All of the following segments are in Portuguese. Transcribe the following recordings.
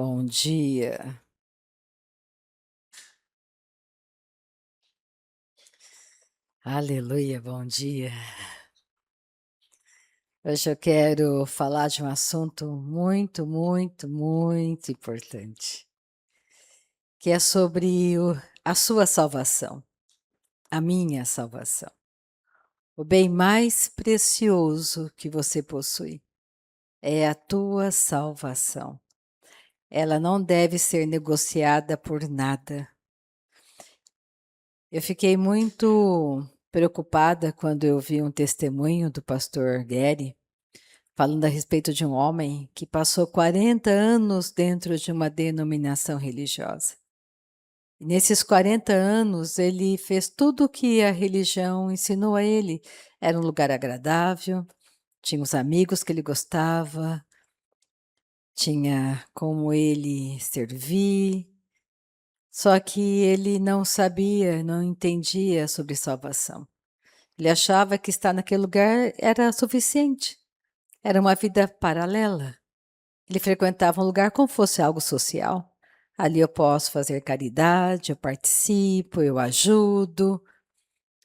Bom dia. Aleluia, bom dia. Hoje eu quero falar de um assunto muito, muito, muito importante, que é sobre a sua salvação, a minha salvação. O bem mais precioso que você possui é a tua salvação. Ela não deve ser negociada por nada. Eu fiquei muito preocupada quando eu vi um testemunho do pastor Gary, falando a respeito de um homem que passou 40 anos dentro de uma denominação religiosa. E nesses 40 anos, ele fez tudo o que a religião ensinou a ele. Era um lugar agradável, tinha os amigos que ele gostava, tinha como ele servir, só que ele não sabia, não entendia sobre salvação. Ele achava que estar naquele lugar era suficiente, era uma vida paralela. Ele frequentava um lugar como fosse algo social. Ali eu posso fazer caridade, eu participo, eu ajudo.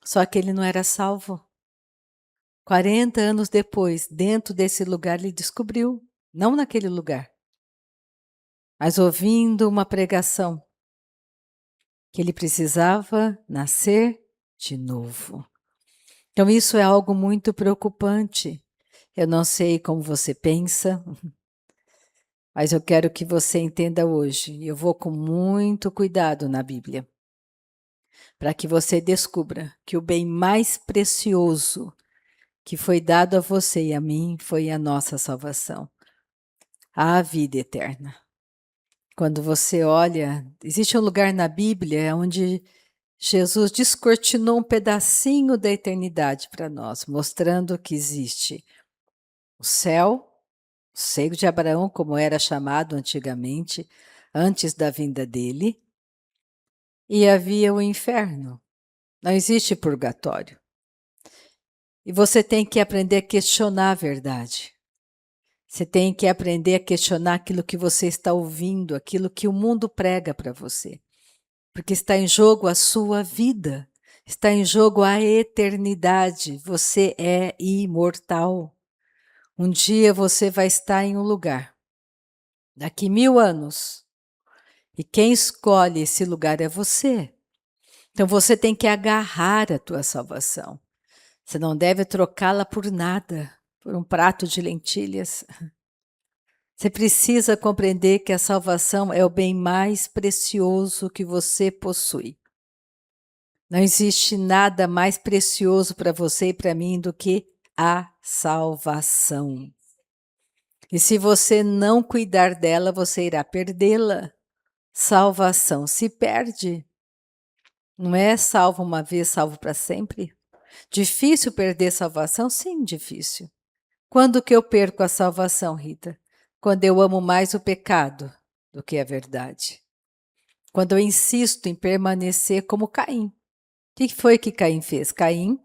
Só que ele não era salvo. 40 anos depois, dentro desse lugar, ele descobriu, não naquele lugar, mas ouvindo uma pregação, que ele precisava nascer de novo. Então, isso é algo muito preocupante. Eu não sei como você pensa, mas eu quero que você entenda hoje. Eu vou com muito cuidado na Bíblia, para que você descubra que o bem mais precioso que foi dado a você e a mim foi a nossa salvação, a vida eterna. Quando você olha, existe um lugar na Bíblia onde Jesus descortinou um pedacinho da eternidade para nós, mostrando que existe o céu, o seio de Abraão, como era chamado antigamente, antes da vinda dele, e havia o inferno. Não existe purgatório. E você tem que aprender a questionar a verdade. Você tem que aprender a questionar aquilo que você está ouvindo, aquilo que o mundo prega para você. Porque está em jogo a sua vida, está em jogo a eternidade. Você é imortal. Um dia você vai estar em um lugar, daqui 1000 anos, e quem escolhe esse lugar é você. Então você tem que agarrar a tua salvação. Você não deve trocá-la por nada, por um prato de lentilhas. Você precisa compreender que a salvação é o bem mais precioso que você possui. Não existe nada mais precioso para você e para mim do que a salvação. E se você não cuidar dela, você irá perdê-la. Salvação se perde. Não é salvo uma vez, salvo para sempre? Difícil perder salvação? Sim, difícil. Quando que eu perco a salvação, Rita? Quando eu amo mais o pecado do que a verdade. Quando eu insisto em permanecer como Caim. O que foi que Caim fez? Caim,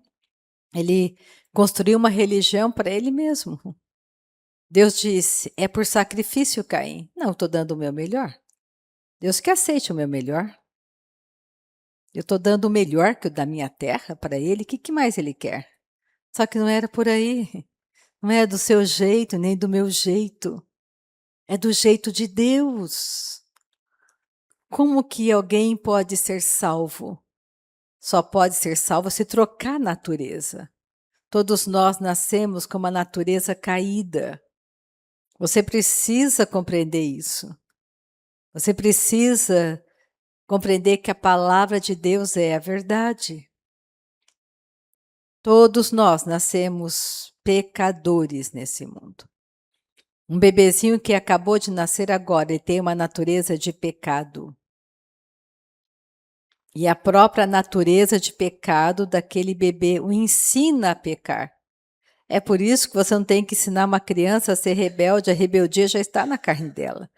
ele construiu uma religião para ele mesmo. Deus disse, é por sacrifício, Caim. Não, estou dando o meu melhor. Deus que aceite o meu melhor. Eu estou dando o melhor que o da minha terra para ele. O que mais ele quer? Só que não era por aí. Não é do seu jeito, nem do meu jeito. É do jeito de Deus. Como que alguém pode ser salvo? Só pode ser salvo se trocar a natureza. Todos nós nascemos com uma natureza caída. Você precisa compreender isso. Você precisa compreender que a palavra de Deus é a verdade. Todos nós nascemos pecadores nesse mundo. Um bebezinho que acabou de nascer agora, ele tem uma natureza de pecado. E a própria natureza de pecado daquele bebê o ensina a pecar. É por isso que você não tem que ensinar uma criança a ser rebelde, a rebeldia já está na carne dela.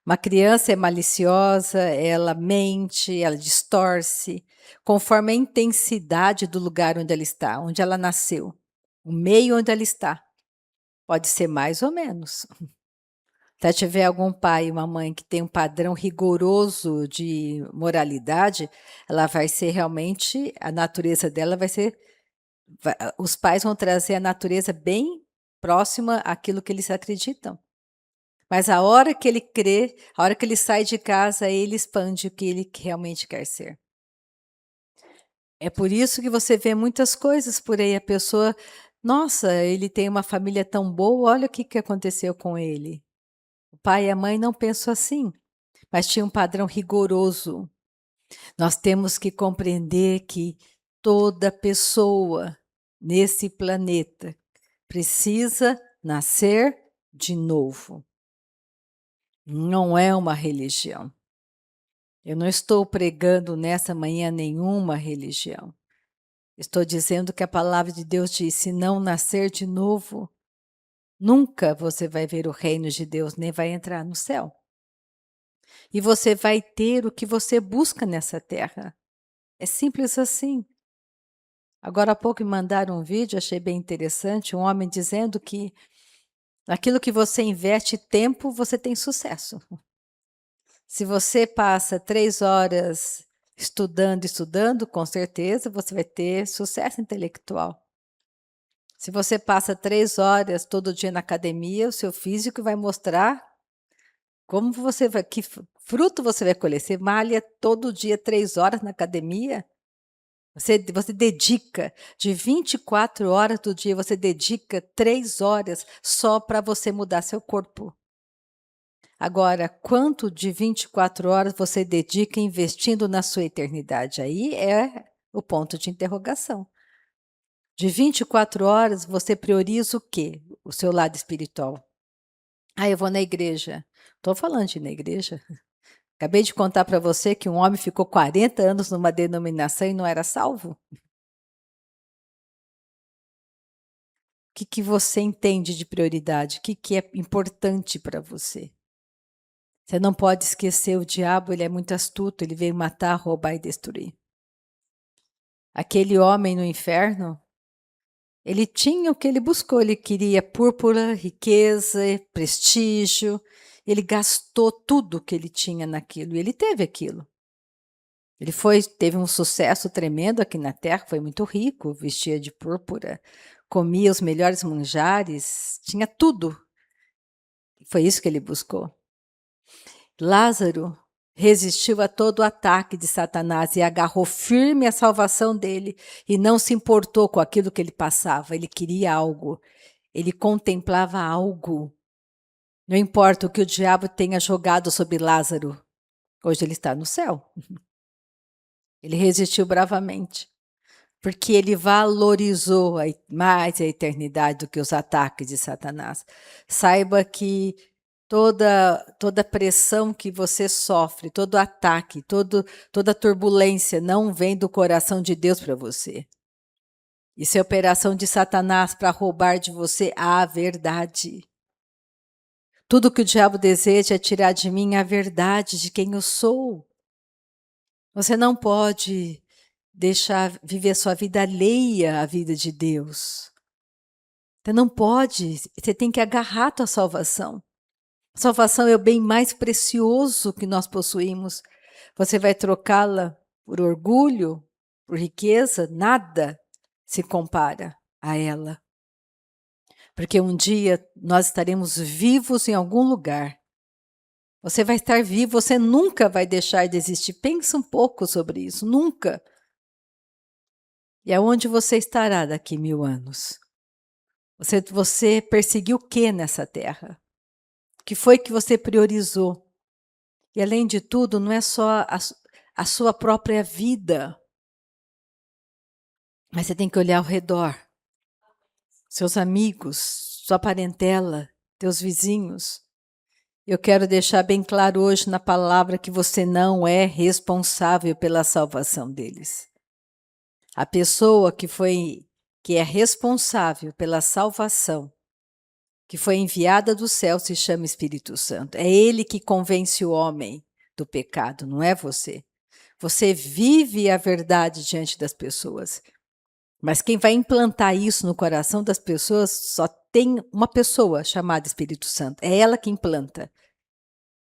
Uma criança é maliciosa, ela mente, ela distorce, conforme a intensidade do lugar onde ela está, onde ela nasceu, o meio onde ela está. Pode ser mais ou menos. Se tiver algum pai e uma mãe que tem um padrão rigoroso de moralidade, ela vai ser realmente, a natureza dela vai ser, os pais vão trazer a natureza bem próxima àquilo que eles acreditam. Mas a hora que ele crê, a hora que ele sai de casa, ele expande o que ele realmente quer ser. É por isso que você vê muitas coisas por aí, a pessoa, nossa, ele tem uma família tão boa, olha o que aconteceu com ele. O pai e a mãe não pensam assim, mas tinha um padrão rigoroso. Nós temos que compreender que toda pessoa nesse planeta precisa nascer de novo. Não é uma religião. Eu não estou pregando nessa manhã nenhuma religião. Estou dizendo que a palavra de Deus diz: se não nascer de novo, nunca você vai ver o reino de Deus, nem vai entrar no céu. E você vai ter o que você busca nessa terra. É simples assim. Agora há pouco me mandaram um vídeo, achei bem interessante, um homem dizendo que naquilo que você investe tempo, você tem sucesso. Se você passa 3 horas estudando, com certeza você vai ter sucesso intelectual. Se você passa 3 horas todo dia na academia, o seu físico vai mostrar como você vai, que fruto você vai colher. Você malha todo dia 3 horas na academia, você dedica de 24 horas do dia, você dedica 3 horas só para você mudar seu corpo. Agora, quanto de 24 horas você dedica investindo na sua eternidade? Aí é o ponto de interrogação. De 24 horas, você prioriza o quê? O seu lado espiritual. Ah, eu vou na igreja. Estou falando de ir na igreja. Acabei de contar para você que um homem ficou 40 anos numa denominação e não era salvo. O que você entende de prioridade? O que é importante para você? Você não pode esquecer, o diabo, ele é muito astuto, ele veio matar, roubar e destruir. Aquele homem no inferno, ele tinha o que ele buscou, ele queria púrpura, riqueza, prestígio, ele gastou tudo que ele tinha naquilo, e ele teve aquilo. Ele teve um sucesso tremendo aqui na terra, foi muito rico, vestia de púrpura, comia os melhores manjares, tinha tudo. Foi isso que ele buscou. Lázaro resistiu a todo o ataque de Satanás e agarrou firme a salvação dele e não se importou com aquilo que ele passava. Ele queria algo, ele contemplava algo. Não importa o que o diabo tenha jogado sobre Lázaro, hoje ele está no céu. Ele resistiu bravamente, porque ele valorizou mais a eternidade do que os ataques de Satanás. Saiba que toda pressão que você sofre, todo ataque, toda turbulência não vem do coração de Deus para você. Isso é operação de Satanás para roubar de você a verdade. Tudo que o diabo deseja é tirar de mim a verdade de quem eu sou. Você não pode deixar viver sua vida alheia à vida de Deus. Você não pode, você tem que agarrar a tua salvação. Salvação é o bem mais precioso que nós possuímos. Você vai trocá-la por orgulho, por riqueza? Nada se compara a ela. Porque um dia nós estaremos vivos em algum lugar. Você vai estar vivo, você nunca vai deixar de existir. Pensa um pouco sobre isso, nunca. E aonde você estará daqui 1000 anos? Você perseguiu o que nessa terra? O que foi que você priorizou? E além de tudo, não é só a sua própria vida, mas você tem que olhar ao redor. Seus amigos, sua parentela, teus vizinhos. Eu quero deixar bem claro hoje na palavra que você não é responsável pela salvação deles. A pessoa que é responsável pela salvação, que foi enviada do céu, se chama Espírito Santo. É ele que convence o homem do pecado, não é você. Você vive a verdade diante das pessoas. Mas quem vai implantar isso no coração das pessoas tem uma pessoa chamada Espírito Santo. É ela que implanta.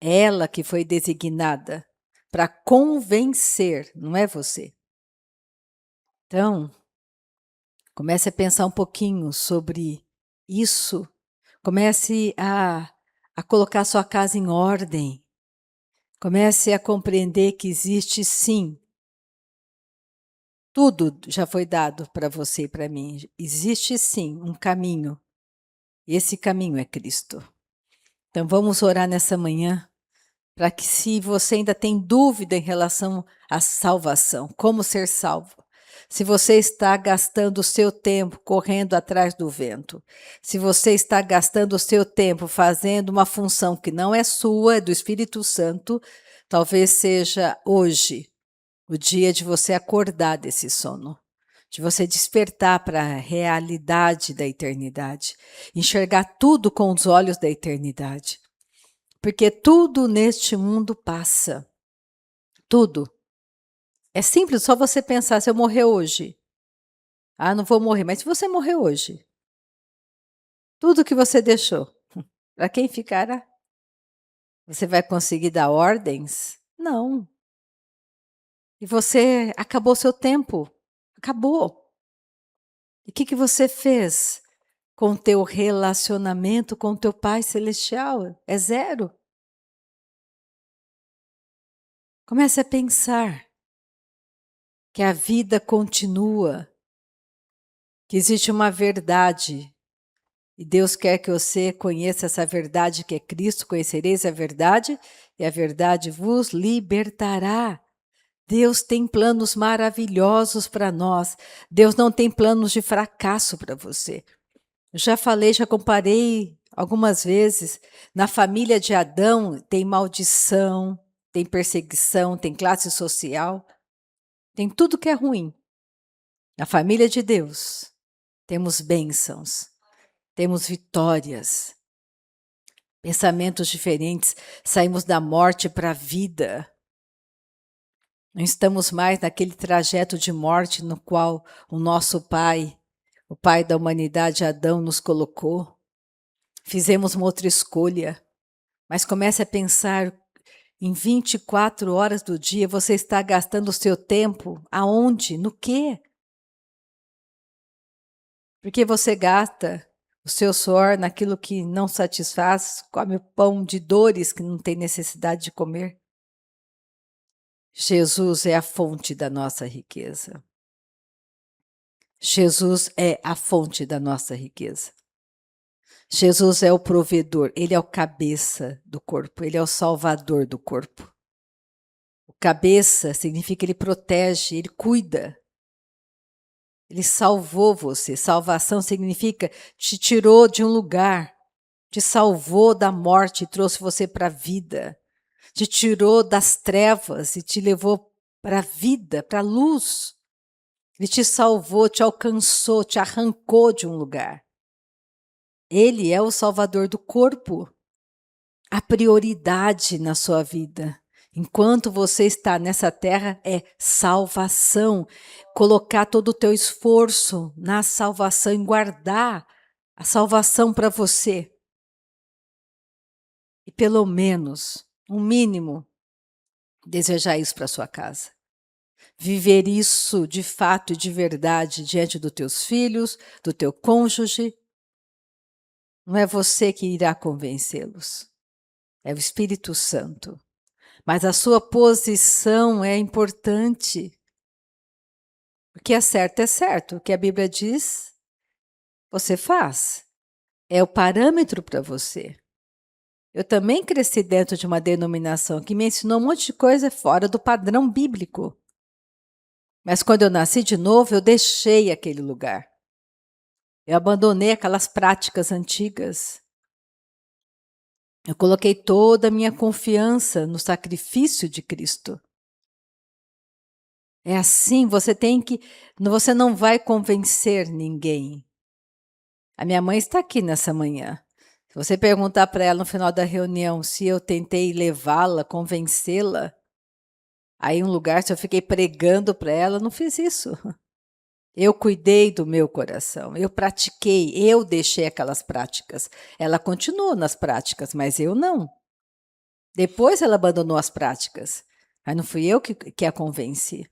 É ela que foi designada para convencer, não é você. Então, comece a pensar um pouquinho sobre isso. Comece a colocar sua casa em ordem. Comece a compreender que existe sim. Tudo já foi dado para você e para mim. Existe sim um caminho. E esse caminho é Cristo. Então vamos orar nessa manhã para que, se você ainda tem dúvida em relação à salvação, como ser salvo, se você está gastando o seu tempo correndo atrás do vento, se você está gastando o seu tempo fazendo uma função que não é sua, é do Espírito Santo, talvez seja hoje o dia de você acordar desse sono, de você despertar para a realidade da eternidade, enxergar tudo com os olhos da eternidade. Porque tudo neste mundo passa. Tudo. É simples, só você pensar, se eu morrer hoje. Ah, não vou morrer, mas se você morrer hoje, tudo que você deixou, para quem ficará? Você vai conseguir dar ordens? Não. E você acabou seu tempo. Acabou. E o que você fez com o teu relacionamento com o teu Pai Celestial? É zero. Comece a pensar que a vida continua, que existe uma verdade. E Deus quer que você conheça essa verdade que é Cristo, conhecereis a verdade, e a verdade vos libertará. Deus tem planos maravilhosos para nós. Deus não tem planos de fracasso para você. Eu já falei, já comparei algumas vezes. Na família de Adão tem maldição, tem perseguição, tem classe social, tem tudo que é ruim. Na família de Deus temos bênçãos, temos vitórias, pensamentos diferentes, saímos da morte para a vida. Não estamos mais naquele trajeto de morte no qual o nosso pai, o pai da humanidade, Adão, nos colocou. Fizemos uma outra escolha, mas comece a pensar, em 24 horas do dia você está gastando o seu tempo aonde? No quê? Porque você gasta o seu suor naquilo que não satisfaz, come o pão de dores que não tem necessidade de comer. Jesus é a fonte da nossa riqueza. Jesus é a fonte da nossa riqueza. Jesus é o provedor, ele é o cabeça do corpo, ele é o salvador do corpo. O cabeça significa que ele protege, ele cuida. Ele salvou você. Salvação significa te tirou de um lugar, te salvou da morte e trouxe você para a vida. Te tirou das trevas e te levou para a vida, para a luz. Ele te salvou, te alcançou, te arrancou de um lugar. Ele é o salvador do corpo. A prioridade na sua vida, enquanto você está nessa terra, é salvação. Colocar todo o teu esforço na salvação, em guardar a salvação para você. E pelo menos, um mínimo, desejar isso para sua casa. Viver isso de fato e de verdade diante dos teus filhos, do teu cônjuge. Não é você que irá convencê-los. É o Espírito Santo. Mas a sua posição é importante. O que é certo. O que a Bíblia diz, você faz. É o parâmetro para você. Eu também cresci dentro de uma denominação que me ensinou um monte de coisa fora do padrão bíblico. Mas quando eu nasci de novo, eu deixei aquele lugar. Eu abandonei aquelas práticas antigas. Eu coloquei toda a minha confiança no sacrifício de Cristo. É assim, você não vai convencer ninguém. A minha mãe está aqui nessa manhã. Se você perguntar para ela no final da reunião se eu tentei levá-la, convencê-la, aí um lugar, se eu fiquei pregando para ela, não fiz isso. Eu cuidei do meu coração, eu pratiquei, eu deixei aquelas práticas. Ela continuou nas práticas, mas eu não. Depois ela abandonou as práticas. Mas não fui eu que a convenci.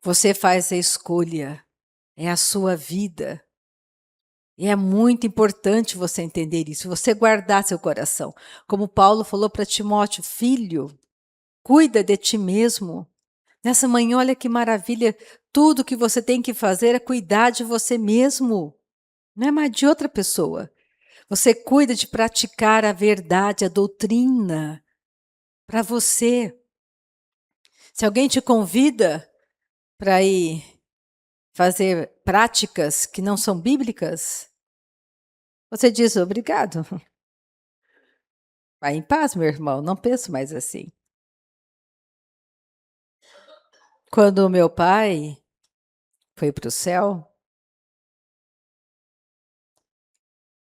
Você faz a escolha, é a sua vida. E é muito importante você entender isso, você guardar seu coração. Como Paulo falou para Timóteo, filho, cuida de ti mesmo. Nessa manhã, olha que maravilha, tudo que você tem que fazer é cuidar de você mesmo, não é mais de outra pessoa. Você cuida de praticar a verdade, a doutrina, para você. Se alguém te convida para ir fazer práticas que não são bíblicas, você diz obrigado. Vai em paz, meu irmão, não penso mais assim. Quando o meu pai foi para o céu,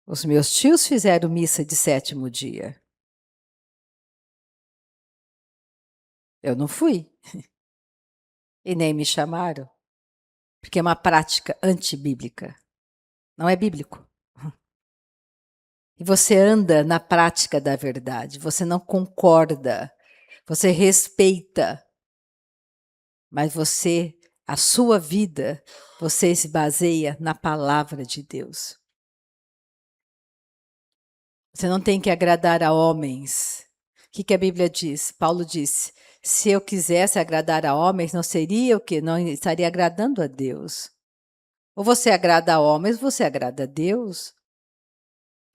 os meus tios fizeram missa de 7º dia. Eu não fui. E nem me chamaram, porque é uma prática antibíblica. Não é bíblico. E você anda na prática da verdade, você não concorda, você respeita, mas a sua vida, você se baseia na palavra de Deus. Você não tem que agradar a homens. O que a Bíblia diz? Paulo disse, se eu quisesse agradar a homens, não seria o quê? Não estaria agradando a Deus. Ou você agrada a homens, você agrada a Deus.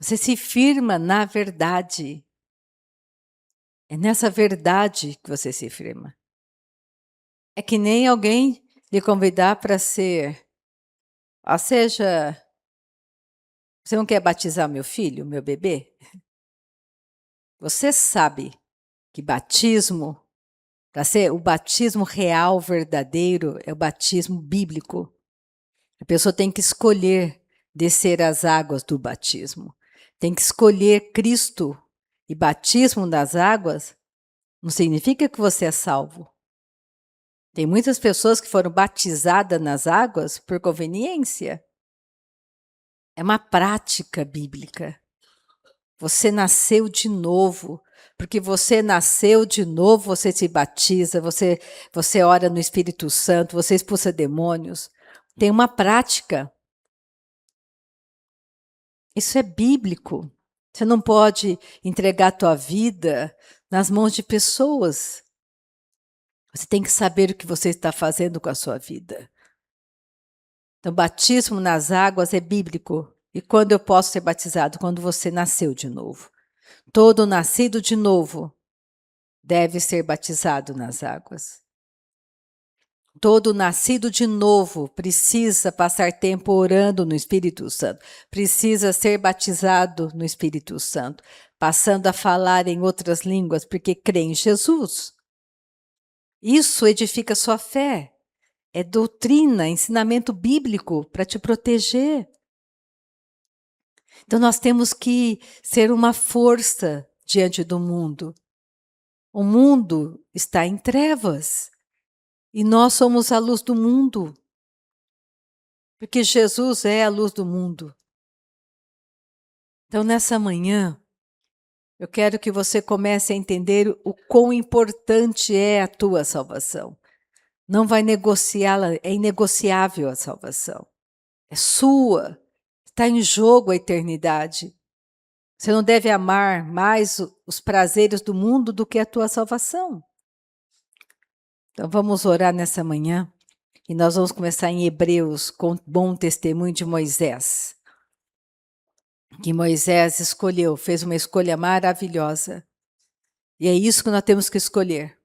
Você se firma na verdade. É nessa verdade que você se firma. É que nem alguém lhe convidar para ser, ou seja, você não quer batizar meu filho, meu bebê? Você sabe que batismo, para ser o batismo real, verdadeiro, é o batismo bíblico. A pessoa tem que escolher descer as águas do batismo. Tem que escolher Cristo. E batismo nas águas não significa que você é salvo. Tem muitas pessoas que foram batizadas nas águas por conveniência. É uma prática bíblica. Você nasceu de novo. Porque você nasceu de novo, você se batiza, você ora no Espírito Santo, você expulsa demônios. Tem uma prática. Isso é bíblico. Você não pode entregar a tua vida nas mãos de pessoas. Você tem que saber o que você está fazendo com a sua vida. Então, batismo nas águas é bíblico. E quando eu posso ser batizado? Quando você nasceu de novo. Todo nascido de novo deve ser batizado nas águas. Todo nascido de novo precisa passar tempo orando no Espírito Santo. Precisa ser batizado no Espírito Santo. Passando a falar em outras línguas, porque crê em Jesus. Isso edifica sua fé. É doutrina, ensinamento bíblico para te proteger. Então nós temos que ser uma força diante do mundo. O mundo está em trevas e nós somos a luz do mundo, porque Jesus é a luz do mundo. Então nessa manhã, eu quero que você comece a entender o quão importante é a tua salvação. Não vai negociá-la, é inegociável a salvação. É sua, está em jogo a eternidade. Você não deve amar mais os prazeres do mundo do que a tua salvação. Então vamos orar nessa manhã e nós vamos começar em Hebreus com o bom testemunho de Moisés. Que Moisés escolheu, fez uma escolha maravilhosa. E é isso que nós temos que escolher.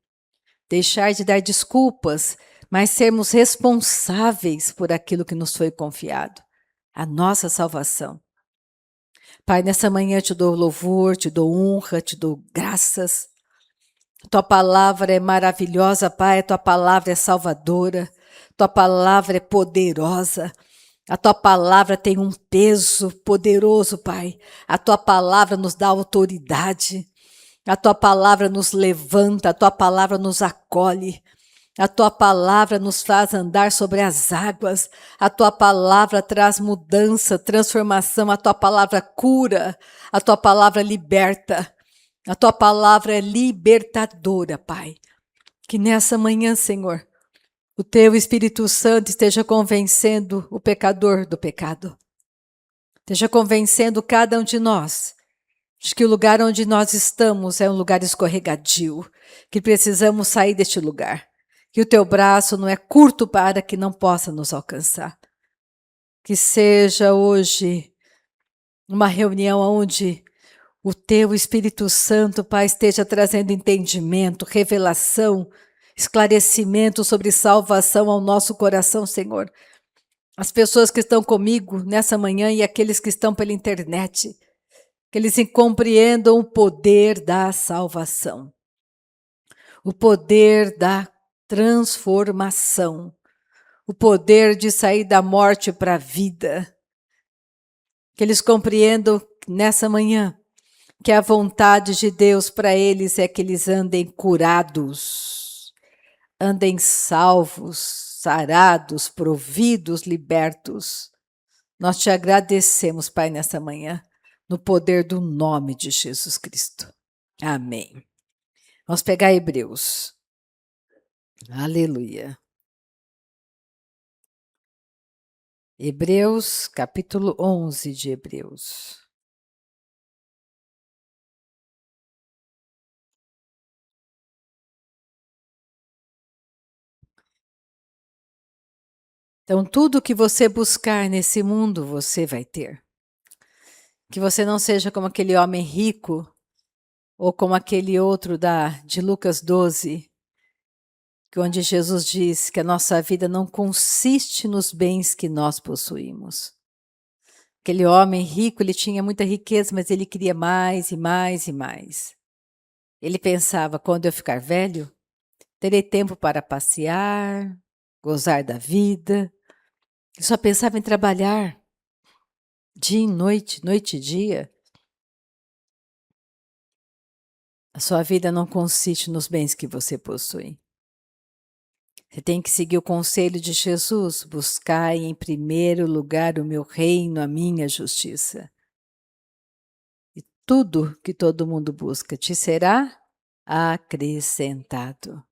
Deixar de dar desculpas, mas sermos responsáveis por aquilo que nos foi confiado. A nossa salvação. Pai, nessa manhã te dou louvor, te dou honra, te dou graças. Tua palavra é maravilhosa, Pai, tua palavra é salvadora, tua palavra é poderosa. A tua palavra tem um peso poderoso, Pai. A tua palavra nos dá autoridade. A tua palavra nos levanta, a tua palavra nos acolhe. A tua palavra nos faz andar sobre as águas. A tua palavra traz mudança, transformação. A tua palavra cura. A tua palavra liberta. A tua palavra é libertadora, Pai. Que nessa manhã, Senhor, o teu Espírito Santo esteja convencendo o pecador do pecado. Esteja convencendo cada um de nós de que o lugar onde nós estamos é um lugar escorregadio, que precisamos sair deste lugar, que o teu braço não é curto para que não possa nos alcançar. Que seja hoje uma reunião onde o teu Espírito Santo, Pai, esteja trazendo entendimento, revelação, esclarecimento sobre salvação ao nosso coração, Senhor. As pessoas que estão comigo nessa manhã e aqueles que estão pela internet, que eles compreendam o poder da salvação, o poder da transformação, o poder de sair da morte para a vida. Que eles compreendam nessa manhã que a vontade de Deus para eles é que eles andem curados, andem salvos, sarados, providos, libertos. Nós te agradecemos, Pai, nessa manhã, no poder do nome de Jesus Cristo. Amém. Vamos pegar Hebreus. Aleluia. Hebreus, capítulo 11 de Hebreus. Então, tudo que você buscar nesse mundo, você vai ter. Que você não seja como aquele homem rico, ou como aquele outro de Lucas 12, onde Jesus diz que a nossa vida não consiste nos bens que nós possuímos. Aquele homem rico, ele tinha muita riqueza, mas ele queria mais e mais e mais. Ele pensava, quando eu ficar velho, terei tempo para passear, gozar da vida. Ele só pensava em trabalhar, dia e noite, noite e dia. A sua vida não consiste nos bens que você possui. Você tem que seguir o conselho de Jesus, buscar em primeiro lugar o meu reino, a minha justiça. E tudo que todo mundo busca te será acrescentado.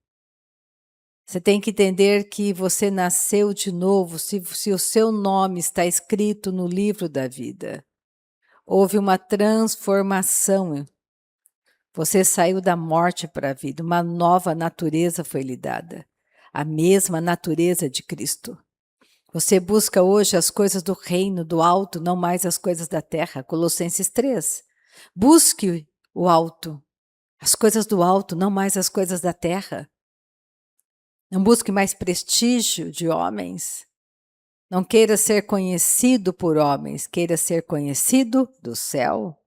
Você tem que entender que você nasceu de novo, se o seu nome está escrito no livro da vida. Houve uma transformação. Você saiu da morte para a vida, uma nova natureza foi lhe dada. A mesma natureza de Cristo. Você busca hoje as coisas do reino, do alto, não mais as coisas da terra. Colossenses 3. Busque o alto, as coisas do alto, não mais as coisas da terra. Não busque mais prestígio de homens. Não queira ser conhecido por homens, queira ser conhecido do céu.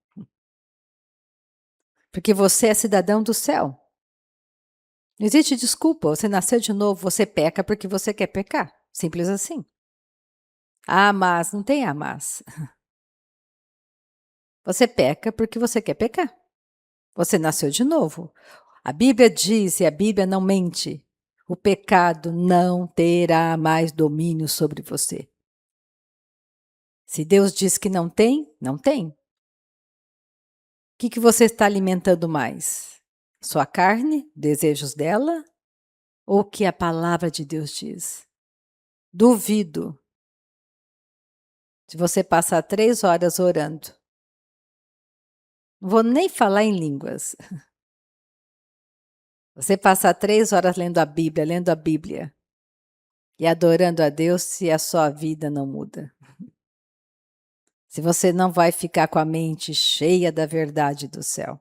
Porque você é cidadão do céu. Não existe desculpa, você nasceu de novo, você peca porque você quer pecar. Simples assim. Ah, mas não tem ah, mas. Você peca porque você quer pecar. Você nasceu de novo. A Bíblia diz, e a Bíblia não mente, o pecado não terá mais domínio sobre você. Se Deus diz que não tem, não tem. O que você está alimentando mais? Sua carne, desejos dela? Ou o que a palavra de Deus diz? Duvido. Se você passar 3 horas orando, não vou nem falar em línguas. Você passar 3 horas lendo a Bíblia e adorando a Deus, se a sua vida não muda. Se você não vai ficar com a mente cheia da verdade do céu.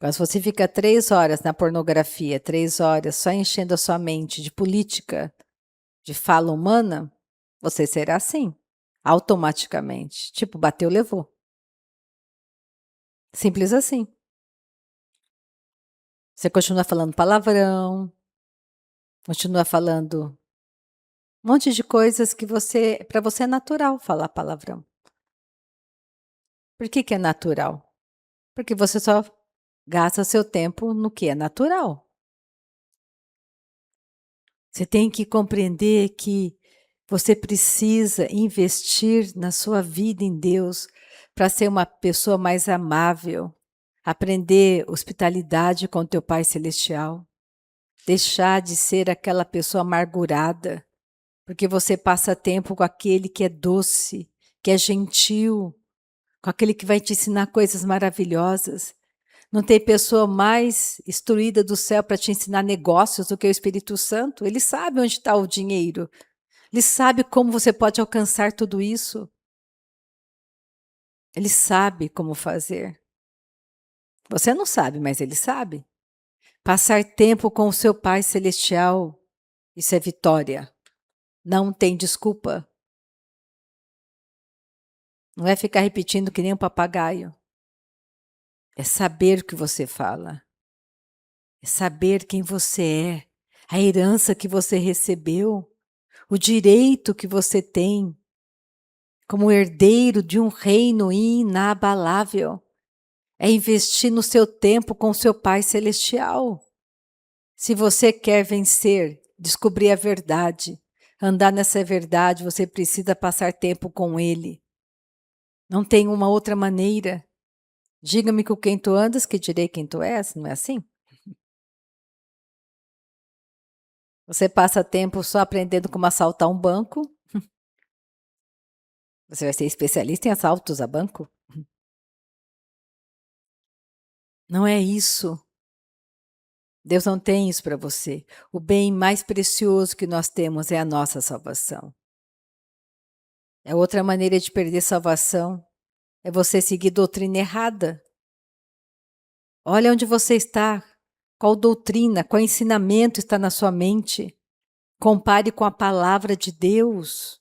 Mas se você fica 3 horas na pornografia, 3 horas só enchendo a sua mente de política, de fala humana, você será assim, automaticamente. Tipo, bateu, levou. Simples assim. Você continua falando palavrão, continua falando um monte de coisas que para você é natural falar palavrão. Por que é natural? Porque você só gasta seu tempo no que é natural. Você tem que compreender que você precisa investir na sua vida em Deus para ser uma pessoa mais amável, aprender hospitalidade com teu Pai Celestial, deixar de ser aquela pessoa amargurada, porque você passa tempo com aquele que é doce, que é gentil, com aquele que vai te ensinar coisas maravilhosas. Não tem pessoa mais instruída do céu para te ensinar negócios do que o Espírito Santo. Ele sabe onde está o dinheiro. Ele sabe como você pode alcançar tudo isso. Ele sabe como fazer. Você não sabe, mas ele sabe. Passar tempo com o seu Pai Celestial, isso é vitória. Não tem desculpa. Não é ficar repetindo que nem um papagaio. É saber o que você fala. É saber quem você é. A herança que você recebeu. O direito que você tem como herdeiro de um reino inabalável. É investir no seu tempo com o seu Pai Celestial. Se você quer vencer, descobrir a verdade, andar nessa verdade, você precisa passar tempo com Ele. Não tem uma outra maneira. Diga-me com quem tu andas, que direi quem tu és, não é assim? Você passa tempo só aprendendo como assaltar um banco. Você vai ser especialista em assaltos a banco? Não é isso. Deus não tem isso para você. O bem mais precioso que nós temos é a nossa salvação. É outra maneira de perder salvação. É você seguir doutrina errada. Olha onde você está. Qual doutrina, qual ensinamento está na sua mente. Compare com a palavra de Deus.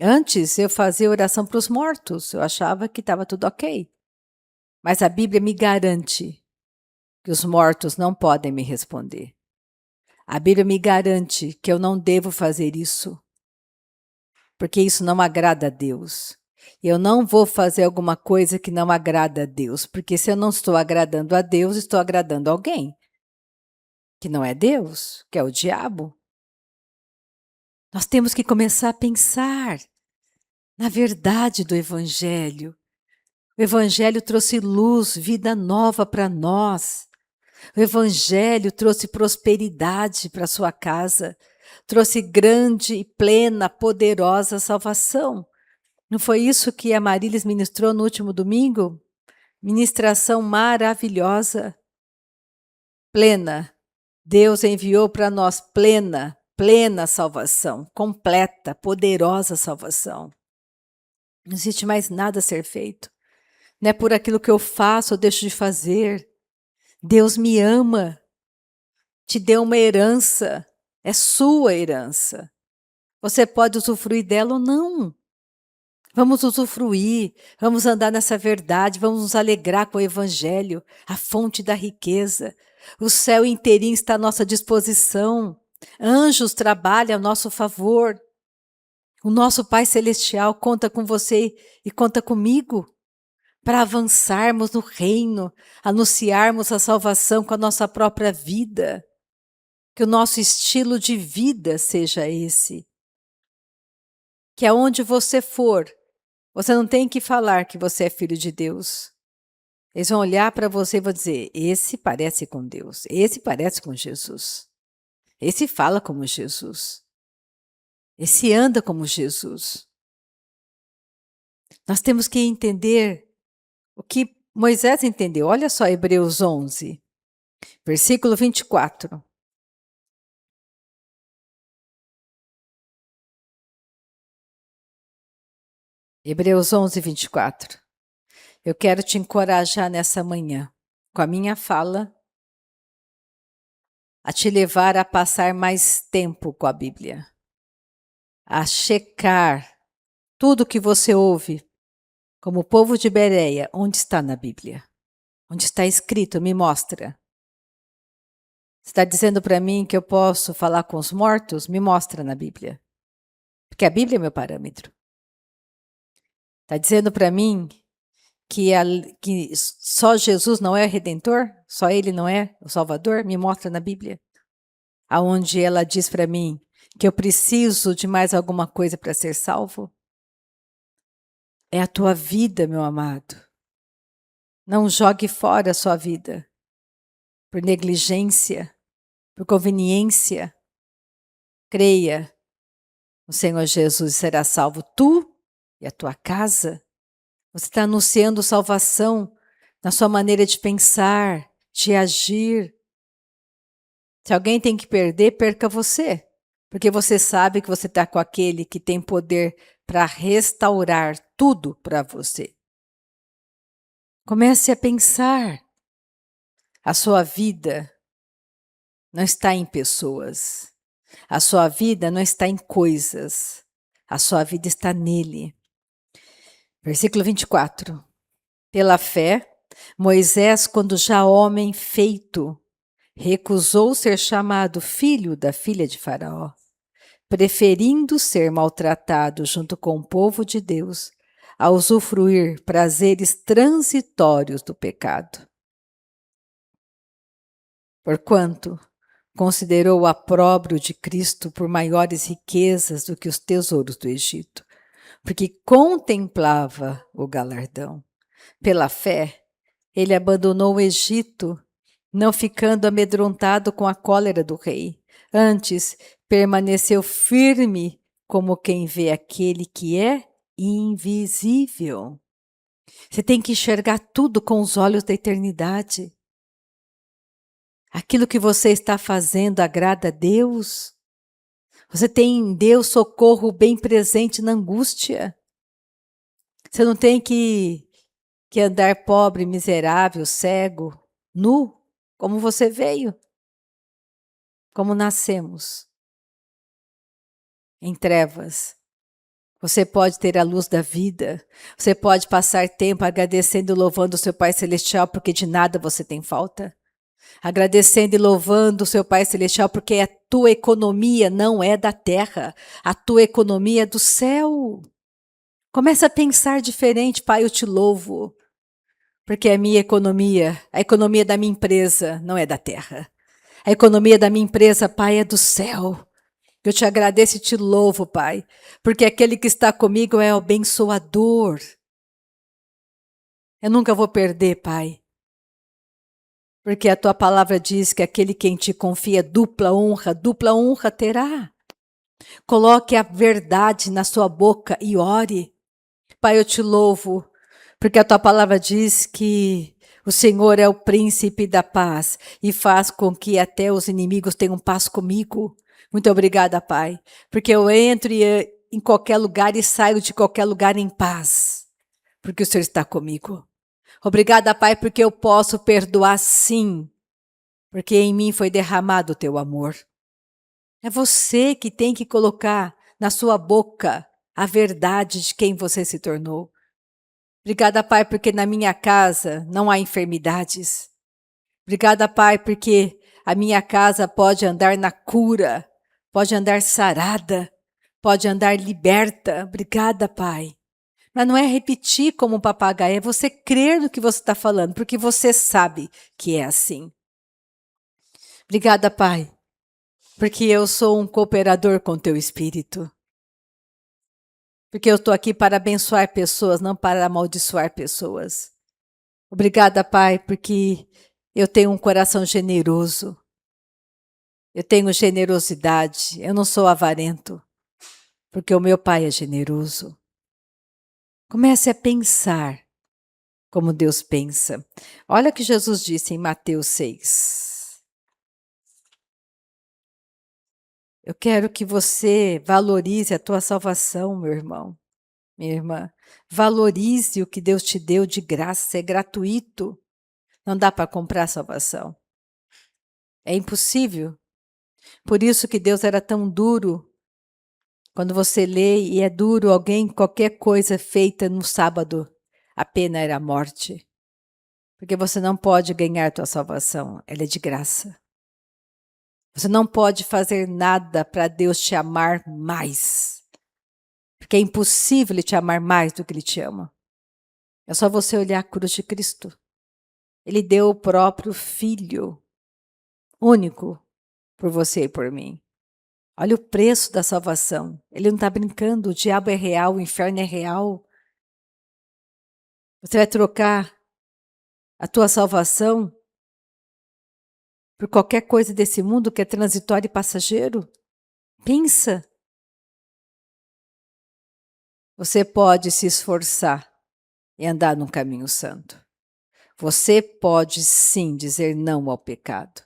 Antes eu fazia oração para os mortos. Eu achava que estava tudo ok. Mas a Bíblia me garante que os mortos não podem me responder. A Bíblia me garante que eu não devo fazer isso, porque isso não agrada a Deus. Eu não vou fazer alguma coisa que não agrada a Deus, porque se eu não estou agradando a Deus, estou agradando alguém, que não é Deus, que é o diabo. Nós temos que começar a pensar na verdade do Evangelho. O Evangelho trouxe luz, vida nova para nós. O Evangelho trouxe prosperidade para sua casa, trouxe grande e plena, poderosa salvação. Não foi isso que a Marílis ministrou no último domingo? Ministração maravilhosa, plena. Deus enviou para nós plena salvação, completa, poderosa salvação. Não existe mais nada a ser feito. Não é por aquilo que eu faço ou deixo de fazer. Deus me ama. Te deu uma herança, é sua herança. Você pode usufruir dela ou não. Vamos usufruir, vamos andar nessa verdade, vamos nos alegrar com o Evangelho, a fonte da riqueza. O céu inteirinho está à nossa disposição. Anjos trabalham a nosso favor. O nosso Pai Celestial conta com você e conta comigo para avançarmos no reino, anunciarmos a salvação com a nossa própria vida. Que o nosso estilo de vida seja esse. Que aonde você for, você não tem que falar que você é filho de Deus. Eles vão olhar para você e vão dizer, esse parece com Deus, esse parece com Jesus. Esse fala como Jesus. Esse anda como Jesus. Nós temos que entender o que Moisés entendeu. Olha só Hebreus 11, versículo 24. Hebreus 11, 24. Eu quero te encorajar nessa manhã, com a minha fala, a te levar a passar mais tempo com a Bíblia, a checar tudo que você ouve, como povo de Bereia, onde está na Bíblia? Onde está escrito? Me mostra. Você está dizendo para mim que eu posso falar com os mortos? Me mostra na Bíblia. Porque a Bíblia é meu parâmetro. Está dizendo para mim que só Jesus não é Redentor? Só Ele não é o Salvador? Me mostra na Bíblia. aonde ela diz para mim que eu preciso de mais alguma coisa para ser salvo? É a tua vida, meu amado. Não jogue fora a sua vida por negligência, por conveniência. Creia no Senhor Jesus e será salvo tu e a tua casa. Você está anunciando salvação na sua maneira de pensar, de agir. Se alguém tem que perder, perca você. Porque você sabe que você está com aquele que tem poder para restaurar tudo para você. Comece a pensar. A sua vida não está em pessoas. A sua vida não está em coisas. A sua vida está nele. Versículo 24. Pela fé, Moisés, quando já homem feito, recusou ser chamado filho da filha de Faraó, preferindo ser maltratado junto com o povo de Deus, a usufruir prazeres transitórios do pecado. Porquanto considerou o opróbrio de Cristo por maiores riquezas do que os tesouros do Egito, porque contemplava o galardão. Pela fé, ele abandonou o Egito, não ficando amedrontado com a cólera do rei. Antes, permaneceu firme como quem vê aquele que é invisível. Você tem que enxergar tudo com os olhos da eternidade. Aquilo que você está fazendo agrada a Deus? Você tem em Deus socorro bem presente na angústia? Você não tem que andar pobre, miserável, cego, nu, como você veio, como nascemos, em trevas. Você pode ter a luz da vida, você pode passar tempo agradecendo e louvando o seu Pai Celestial, porque de nada você tem falta. Agradecendo e louvando o seu Pai Celestial, porque a tua economia não é da terra, a tua economia é do céu. Começa a pensar diferente, Pai, eu te louvo. Porque a minha economia, a economia da minha empresa não é da terra. A economia da minha empresa, Pai, é do céu. Eu te agradeço e te louvo, Pai, porque aquele que está comigo é o abençoador. Eu nunca vou perder, Pai, porque a tua palavra diz que aquele que em ti confia dupla honra terá. Coloque a verdade na sua boca e ore. Pai, eu te louvo, porque a tua palavra diz que o Senhor é o príncipe da paz e faz com que até os inimigos tenham paz comigo. Muito obrigada, Pai, porque eu entro em qualquer lugar e saio de qualquer lugar em paz, porque o Senhor está comigo. Obrigada, Pai, porque eu posso perdoar sim, porque em mim foi derramado o teu amor. É você que tem que colocar na sua boca a verdade de quem você se tornou. Obrigada, Pai, porque na minha casa não há enfermidades. Obrigada, Pai, porque a minha casa pode andar na cura, pode andar sarada, pode andar liberta. Obrigada, Pai. Mas não é repetir como um papagaio, é você crer no que você está falando, porque você sabe que é assim. Obrigada, Pai, porque eu sou um cooperador com teu Espírito. Porque eu estou aqui para abençoar pessoas, não para amaldiçoar pessoas. Obrigada, Pai, porque eu tenho um coração generoso. Eu tenho generosidade. Eu não sou avarento, porque o meu Pai é generoso. Comece a pensar como Deus pensa. Olha o que Jesus disse em Mateus 6. Eu quero que você valorize a tua salvação, meu irmão, minha irmã. Valorize o que Deus te deu de graça, é gratuito. Não dá para comprar salvação. É impossível. Por isso que Deus era tão duro. Quando você lê e é duro alguém, qualquer coisa feita no sábado, a pena era a morte. Porque você não pode ganhar a tua salvação, ela é de graça. Você não pode fazer nada para Deus te amar mais. Porque é impossível Ele te amar mais do que Ele te ama. É só você olhar a cruz de Cristo. Ele deu o próprio Filho, único, por você e por mim. Olha o preço da salvação. Ele não está brincando, o diabo é real, o inferno é real. Você vai trocar a tua salvação por qualquer coisa desse mundo que é transitório e passageiro? Pensa. Você pode se esforçar e andar num caminho santo. Você pode sim dizer não ao pecado.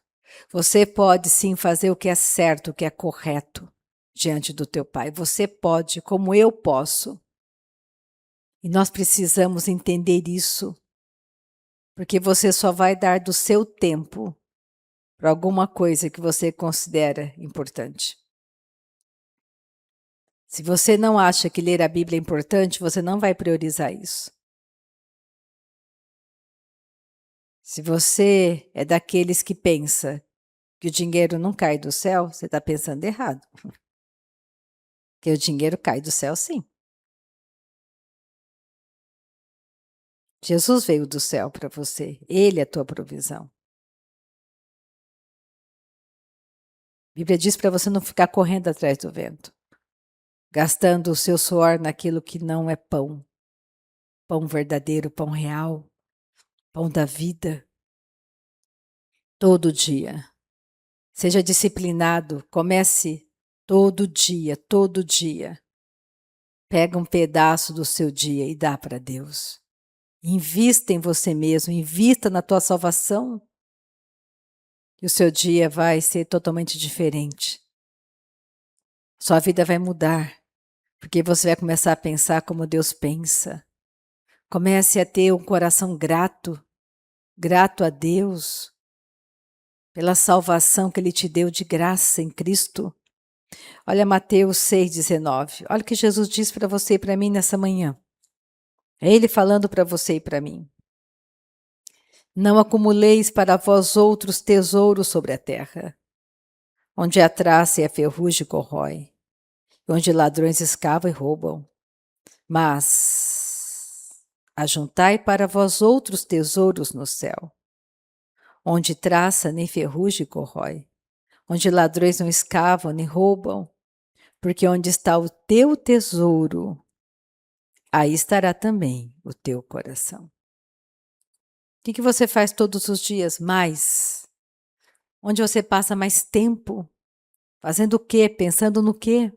Você pode sim fazer o que é certo, o que é correto diante do teu Pai. Você pode, como eu posso. E nós precisamos entender isso, porque você só vai dar do seu tempo para alguma coisa que você considera importante. Se você não acha que ler a Bíblia é importante, você não vai priorizar isso. Se você é daqueles que pensa que o dinheiro não cai do céu, você está pensando errado. Porque o dinheiro cai do céu, sim. Jesus veio do céu para você. Ele é a tua provisão. A Bíblia diz para você não ficar correndo atrás do vento, gastando o seu suor naquilo que não é pão. Pão verdadeiro, pão real, pão da vida. Todo dia. Seja disciplinado, comece todo dia, todo dia. Pega um pedaço do seu dia e dá para Deus. Invista em você mesmo, invista na tua salvação. E o seu dia vai ser totalmente diferente. Sua vida vai mudar, porque você vai começar a pensar como Deus pensa. Comece a ter um coração grato, grato a Deus, pela salvação que Ele te deu de graça em Cristo. Olha Mateus 6,19. Olha o que Jesus diz para você e para mim nessa manhã. É Ele falando para você e para mim. Não acumuleis para vós outros tesouros sobre a terra, onde a traça e a ferrugem corrói, onde ladrões escavam e roubam. Mas ajuntai para vós outros tesouros no céu, onde traça nem ferrugem corrói, onde ladrões não escavam nem roubam, porque onde está o teu tesouro, aí estará também o teu coração. O que você faz todos os dias mais? Onde você passa mais tempo? Fazendo o quê? Pensando no quê?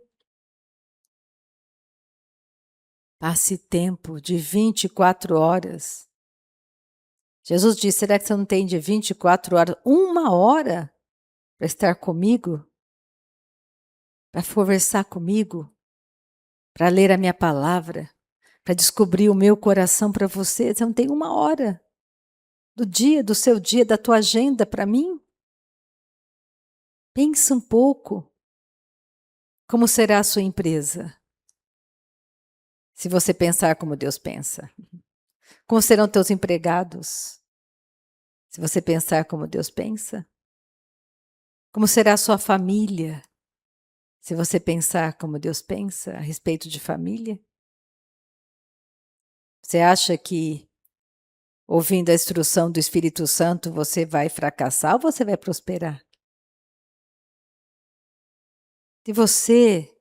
Passe tempo de 24 horas. Jesus disse, será que você não tem de 24 horas, 1 hora para estar comigo? Para conversar comigo? Para ler a minha palavra? Para descobrir o meu coração para você? Você não tem 1 hora do dia, do seu dia, da tua agenda para mim? Pensa um pouco. Como será a sua empresa? Se você pensar como Deus pensa. Como serão teus empregados? Se você pensar como Deus pensa. Como será a sua família? Se você pensar como Deus pensa a respeito de família. Você acha que ouvindo a instrução do Espírito Santo você vai fracassar ou você vai prosperar? Se você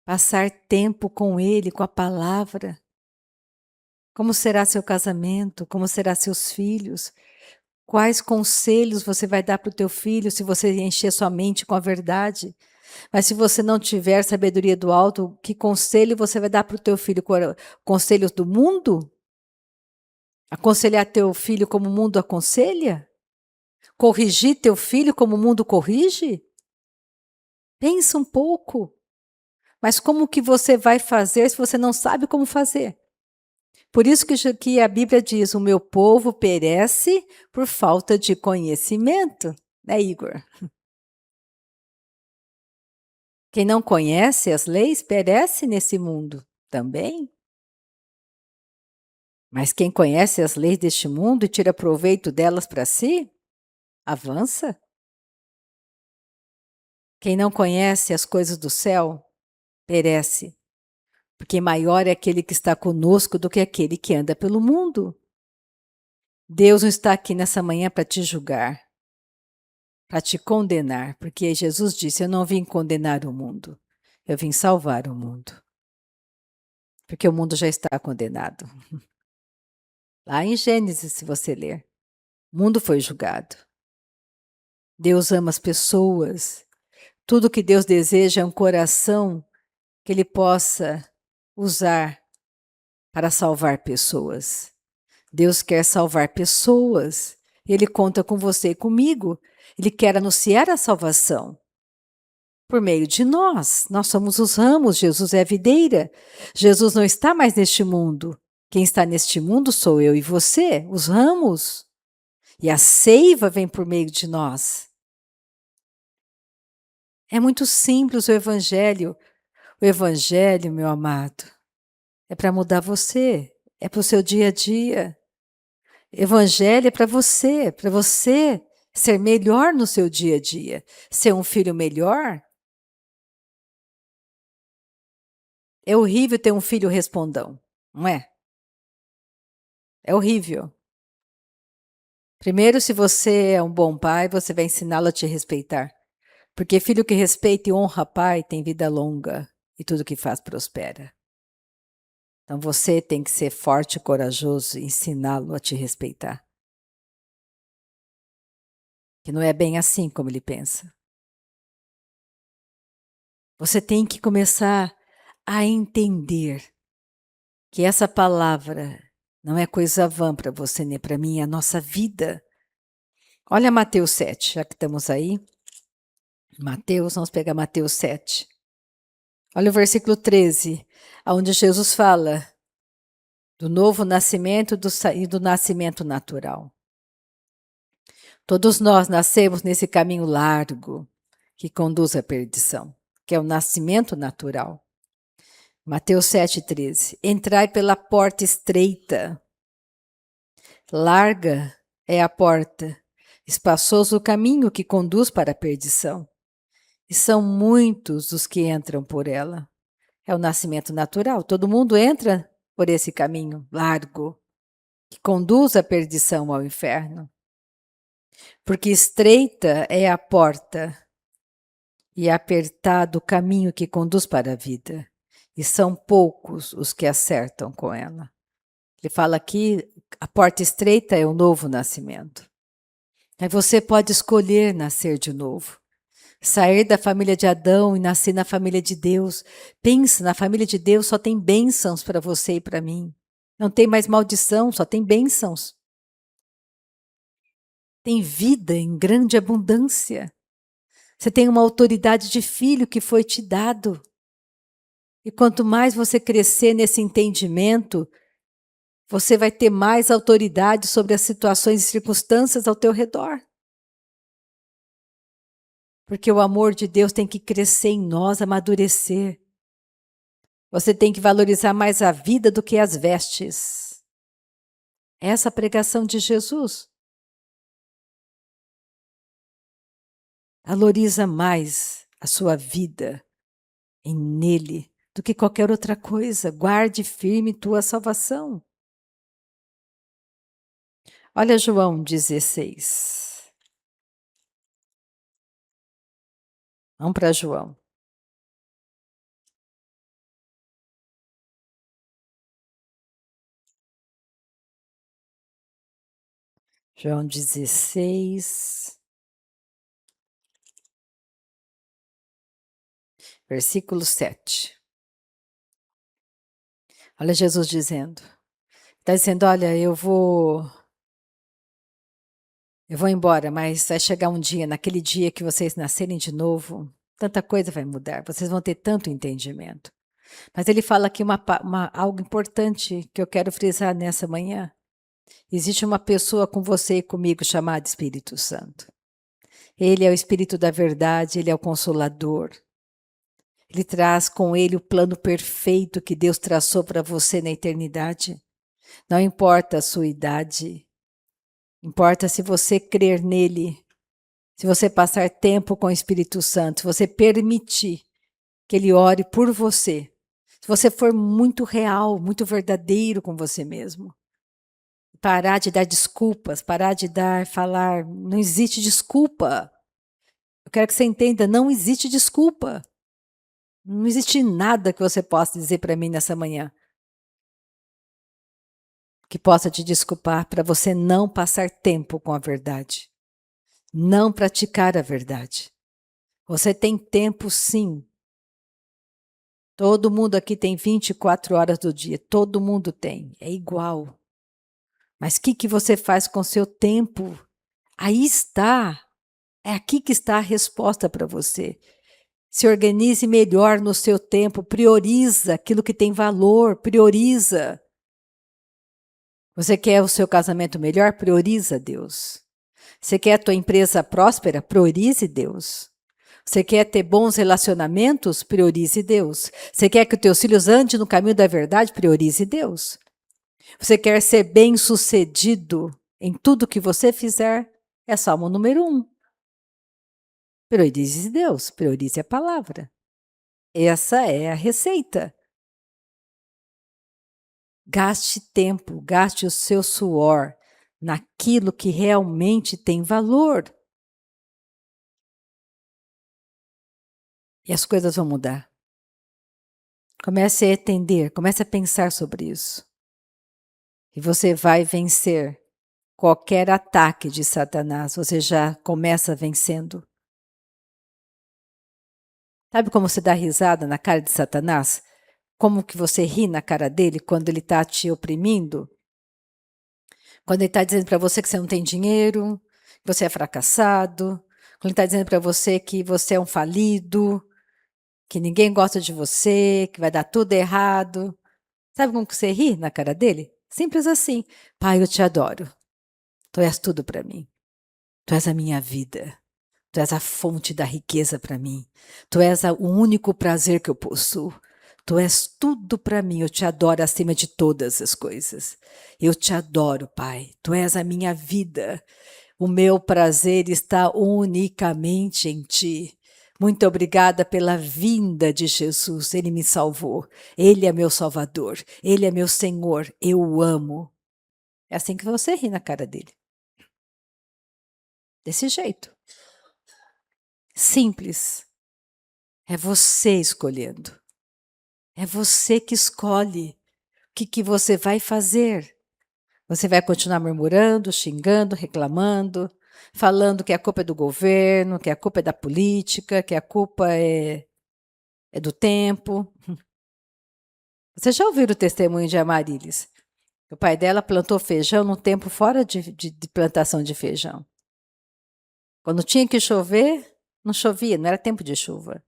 passar tempo com Ele, com a palavra, como será seu casamento? Como será seus filhos? Quais conselhos você vai dar para o teu filho se você encher sua mente com a verdade? Mas se você não tiver sabedoria do alto, que conselho você vai dar para o teu filho? Conselhos do mundo? Aconselhar teu filho como o mundo aconselha? Corrigir teu filho como o mundo corrige? Pensa um pouco. Mas como que você vai fazer se você não sabe como fazer? Por isso que a Bíblia diz, o meu povo perece por falta de conhecimento, né, Igor? Quem não conhece as leis perece nesse mundo também. Mas quem conhece as leis deste mundo e tira proveito delas para si, avança. Quem não conhece as coisas do céu, perece. Porque maior é aquele que está conosco do que aquele que anda pelo mundo. Deus não está aqui nessa manhã para te julgar, para te condenar, porque Jesus disse: eu não vim condenar o mundo, eu vim salvar o mundo. Porque o mundo já está condenado. Lá em Gênesis, se você ler, o mundo foi julgado. Deus ama as pessoas. Tudo que Deus deseja é um coração que Ele possa usar para salvar pessoas. Deus quer salvar pessoas. Ele conta com você e comigo. Ele quer anunciar a salvação por meio de nós. Nós somos os ramos, Jesus é a videira. Jesus não está mais neste mundo. Quem está neste mundo sou eu e você, os ramos. E a seiva vem por meio de nós. É muito simples o Evangelho. O Evangelho, meu amado, é para mudar você, é para o seu dia a dia. Evangelho é para você ser melhor no seu dia a dia, ser um filho melhor. É horrível ter um filho respondão, não é? É horrível. Primeiro, se você é um bom pai, você vai ensiná-lo a te respeitar. Porque filho que respeita e honra pai tem vida longa e tudo que faz prospera. Então você tem que ser forte e corajoso e ensiná-lo a te respeitar. Que não é bem assim como ele pensa. Você tem que começar a entender que essa palavra não é coisa vã para você nem para mim, é a nossa vida. Olha Mateus 7, já que estamos aí. Mateus, vamos pegar Mateus 7. Olha o versículo 13, onde Jesus fala do novo nascimento e do nascimento natural. Todos nós nascemos nesse caminho largo que conduz à perdição, que é o nascimento natural. Mateus 7,13. Entrai pela porta estreita. Larga é a porta, espaçoso o caminho que conduz para a perdição. E são muitos os que entram por ela. É o nascimento natural. Todo mundo entra por esse caminho largo, que conduz à perdição, ao inferno. Porque estreita é a porta e apertado o caminho que conduz para a vida. E são poucos os que acertam com ela. Ele fala aqui, a porta estreita é o novo nascimento. Aí você pode escolher nascer de novo. Sair da família de Adão e nascer na família de Deus. Pensa, na família de Deus só tem bênçãos para você e para mim. Não tem mais maldição, só tem bênçãos. Tem vida em grande abundância. Você tem uma autoridade de filho que foi te dado. E quanto mais você crescer nesse entendimento, você vai ter mais autoridade sobre as situações e circunstâncias ao teu redor. Porque o amor de Deus tem que crescer em nós, amadurecer. Você tem que valorizar mais a vida do que as vestes. Essa é a pregação de Jesus. Valoriza mais a sua vida nele do que qualquer outra coisa. Guarde firme tua salvação. Olha João 16. Vamos para João. João 16, versículo 7. Olha Jesus dizendo. Está dizendo, olha, eu vou embora, mas vai chegar um dia, naquele dia que vocês nascerem de novo, tanta coisa vai mudar, vocês vão ter tanto entendimento. Mas ele fala aqui algo importante que eu quero frisar nessa manhã. Existe uma pessoa com você e comigo chamada Espírito Santo. Ele é o Espírito da verdade, ele é o Consolador. Ele traz com ele o plano perfeito que Deus traçou para você na eternidade. Não importa a sua idade, importa se você crer nele, se você passar tempo com o Espírito Santo, se você permitir que ele ore por você, se você for muito real, muito verdadeiro com você mesmo. Parar de dar desculpas, parar de falar, não existe desculpa. Eu quero que você entenda, não existe desculpa. Não existe nada que você possa dizer para mim nessa manhã que possa te desculpar para você não passar tempo com a verdade, não praticar a verdade. Você tem tempo, sim. Todo mundo aqui tem 24 horas do dia, todo mundo tem, é igual. Mas o que você faz com o seu tempo? Aí está, é aqui que está a resposta para você. Se organize melhor no seu tempo, prioriza aquilo que tem valor, prioriza. Você quer o seu casamento melhor? Prioriza Deus. Você quer a tua empresa próspera? Priorize Deus. Você quer ter bons relacionamentos? Priorize Deus. Você quer que os teus filhos andem no caminho da verdade? Priorize Deus. Você quer ser bem-sucedido em tudo que você fizer? É Salmo número 1. Priorize Deus, priorize a palavra. Essa é a receita. Gaste tempo, gaste o seu suor naquilo que realmente tem valor. E as coisas vão mudar. Comece a entender, comece a pensar sobre isso. E você vai vencer qualquer ataque de Satanás. Você já começa vencendo. Sabe como você dá risada na cara de Satanás? Como que você ri na cara dele quando ele está te oprimindo? Quando ele está dizendo para você que você não tem dinheiro, que você é fracassado, quando ele está dizendo para você que você é um falido, que ninguém gosta de você, que vai dar tudo errado. Sabe como que você ri na cara dele? Simples assim. Pai, eu te adoro. Tu és tudo para mim. Tu és a minha vida. Tu és a fonte da riqueza para mim. Tu és o único prazer que eu possuo. Tu és tudo para mim. Eu te adoro acima de todas as coisas. Eu te adoro, Pai. Tu és a minha vida. O meu prazer está unicamente em ti. Muito obrigada pela vinda de Jesus. Ele me salvou. Ele é meu Salvador. Ele é meu Senhor. Eu o amo. É assim que você ri na cara dele. Desse jeito. Simples. É você escolhendo. É você que escolhe o que você vai fazer. Você vai continuar murmurando, xingando, reclamando, falando que a culpa é do governo, que a culpa é da política, que a culpa é do tempo. Você já ouviu o testemunho de Amarilis? O pai dela plantou feijão num tempo fora de plantação de feijão. Quando tinha que chover, não chovia, não era tempo de chuva.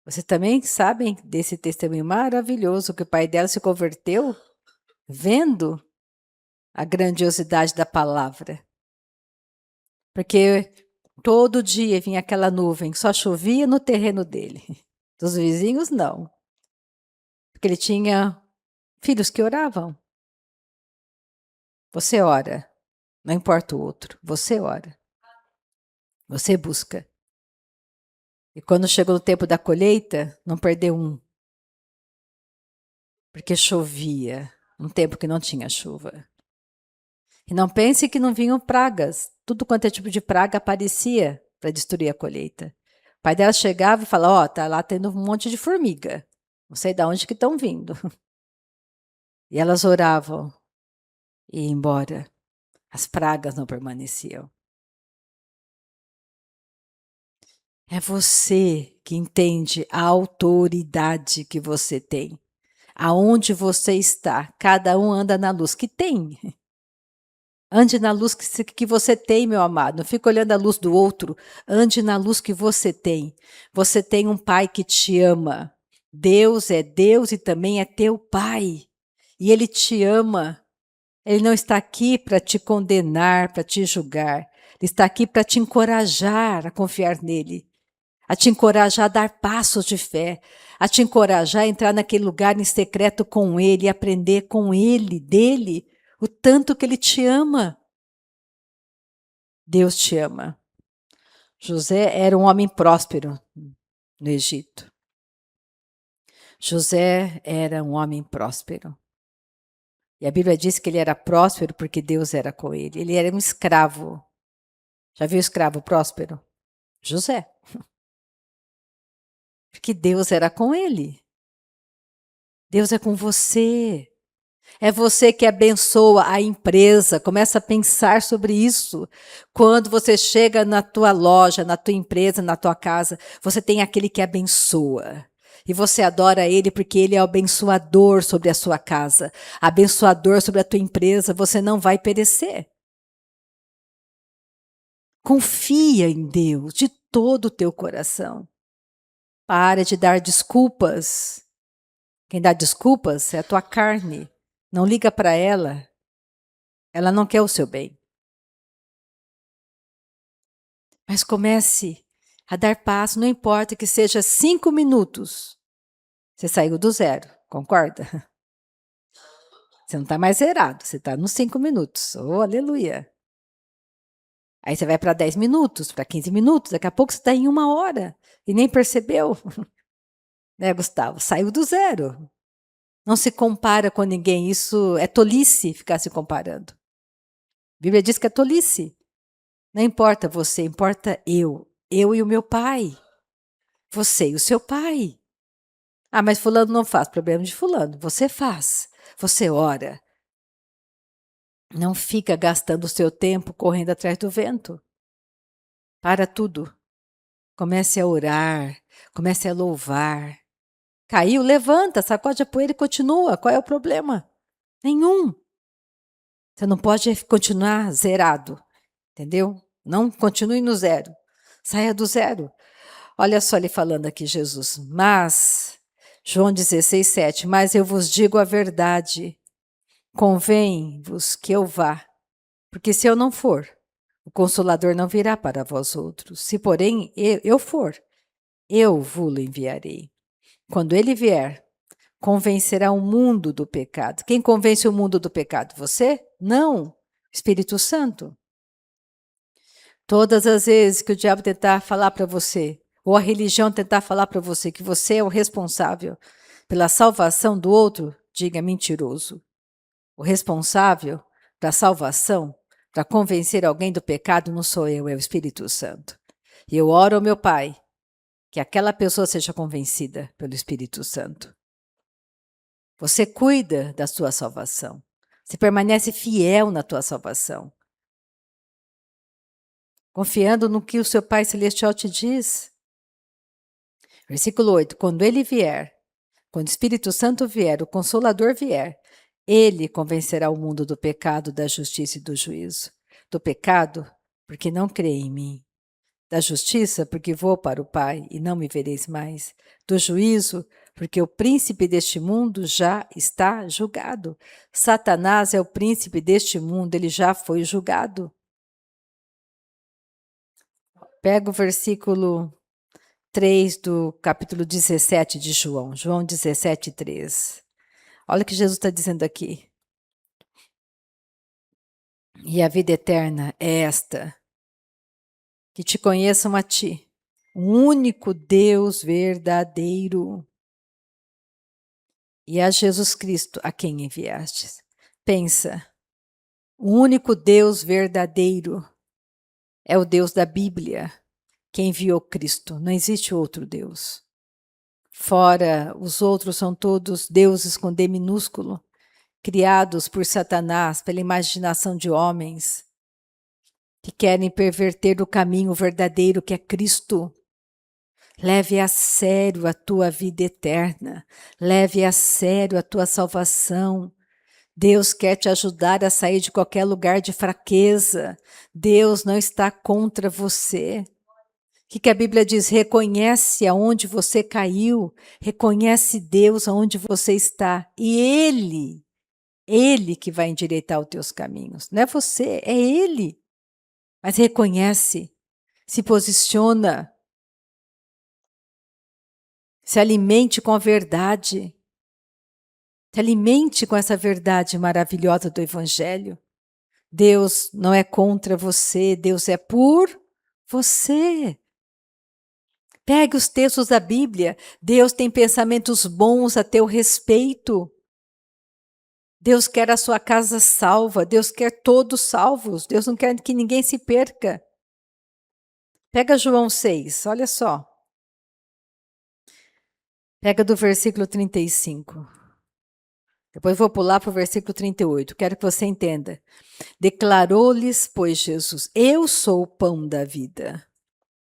Vocês também sabem desse testemunho maravilhoso que o pai dela se converteu vendo a grandiosidade da palavra. Porque todo dia vinha aquela nuvem, só chovia no terreno dele. Dos vizinhos, não. Porque ele tinha filhos que oravam. Você ora, não importa o outro, você ora. Você busca. E quando chegou o tempo da colheita, não perdeu um. Porque chovia, um tempo que não tinha chuva. E não pense que não vinham pragas. Tudo quanto é tipo de praga aparecia para destruir a colheita. O pai dela chegava e falava, ó, tá lá tendo um monte de formiga. Não sei de onde que estão vindo. E elas oravam e iam embora. As pragas não permaneciam. É você que entende a autoridade que você tem. Aonde você está, cada um anda na luz que tem. Ande na luz que você tem, meu amado. Não fique olhando a luz do outro. Ande na luz que você tem. Você tem um pai que te ama. Deus é Deus e também é teu pai. E ele te ama. Ele não está aqui para te condenar, para te julgar. Ele está aqui para te encorajar a confiar nele, a te encorajar a dar passos de fé, a te encorajar a entrar naquele lugar em secreto com ele e aprender com ele, dele, o tanto que ele te ama. Deus te ama. José era um homem próspero no Egito. José era um homem próspero. E a Bíblia diz que ele era próspero porque Deus era com ele. Ele era um escravo. Já viu escravo próspero? José. Porque Deus era com ele. Deus é com você. É você que abençoa a empresa. Começa a pensar sobre isso. Quando você chega na tua loja, na tua empresa, na tua casa, você tem aquele que abençoa. E você adora ele porque ele é o abençoador sobre a sua casa, abençoador sobre a tua empresa. Você não vai perecer. Confia em Deus de todo o teu coração. Para de dar desculpas. Quem dá desculpas é a tua carne. Não liga para ela. Ela não quer o seu bem. Mas comece a dar passo, não importa que seja 5 minutos. Você saiu do zero, concorda? Você não está mais zerado, você está nos 5 minutos. Oh, aleluia. Aí você vai para 10 minutos, para 15 minutos, daqui a pouco você está em 1 hora e nem percebeu. Né, Gustavo? Saiu do zero. Não se compara com ninguém, isso é tolice ficar se comparando. A Bíblia diz que é tolice. Não importa você, importa eu e o meu pai. Você e o seu pai. Ah, mas fulano não faz, problema de fulano. Você faz. Você ora. Não fica gastando o seu tempo correndo atrás do vento. Para tudo. Comece a orar, comece a louvar. Caiu, levanta, sacode a poeira e continua. Qual é o problema? Nenhum. Você não pode continuar zerado, entendeu? Não continue no zero. Saia do zero. Olha só ele falando aqui, Jesus. Mas, João 16, 7. Mas eu vos digo a verdade. Convém-vos que eu vá. Porque se eu não for, o Consolador não virá para vós outros. Se, porém, eu for, eu vou-lo enviarei. Quando ele vier, convencerá o mundo do pecado. Quem convence o mundo do pecado? Você? Não. Espírito Santo. Todas as vezes que o diabo tentar falar para você, ou a religião tentar falar para você que você é o responsável pela salvação do outro, diga mentiroso. O responsável da salvação, para convencer alguém do pecado, não sou eu, é o Espírito Santo. E eu oro ao meu Pai que aquela pessoa seja convencida pelo Espírito Santo. Você cuida da sua salvação. Você permanece fiel na tua salvação. Confiando no que o seu Pai Celestial te diz. Versículo 8. Quando ele vier, quando o Espírito Santo vier, o Consolador vier, ele convencerá o mundo do pecado, da justiça e do juízo. Do pecado, porque não crê em mim. Da justiça, porque vou para o Pai e não me vereis mais. Do juízo, porque o príncipe deste mundo já está julgado. Satanás é o príncipe deste mundo, ele já foi julgado. Pega o versículo 3 do capítulo 17 de João. João 17, 3. Olha o que Jesus está dizendo aqui. E a vida eterna é esta, que te conheçam a ti, o único Deus verdadeiro, e a Jesus Cristo a quem enviastes. Pensa, o único Deus verdadeiro é o Deus da Bíblia, que enviou Cristo. Não existe outro Deus. Fora, os outros são todos deuses com D minúsculo, criados por Satanás, pela imaginação de homens, que querem perverter o caminho verdadeiro que é Cristo. Leve a sério a tua vida eterna, leve a sério a tua salvação. Deus quer te ajudar a sair de qualquer lugar de fraqueza. Deus não está contra você. O que a Bíblia diz? Reconhece aonde você caiu, reconhece Deus aonde você está. E Ele que vai endireitar os teus caminhos. Não é você, é Ele. Mas reconhece, se posiciona, se alimente com a verdade. Se alimente com essa verdade maravilhosa do Evangelho. Deus não é contra você, Deus é por você. Pegue os textos da Bíblia. Deus tem pensamentos bons a teu respeito. Deus quer a sua casa salva. Deus quer todos salvos. Deus não quer que ninguém se perca. Pega João 6, olha só. Pega do versículo 35. Depois vou pular para o versículo 38. Quero que você entenda. Declarou-lhes, pois, Jesus: Eu sou o pão da vida.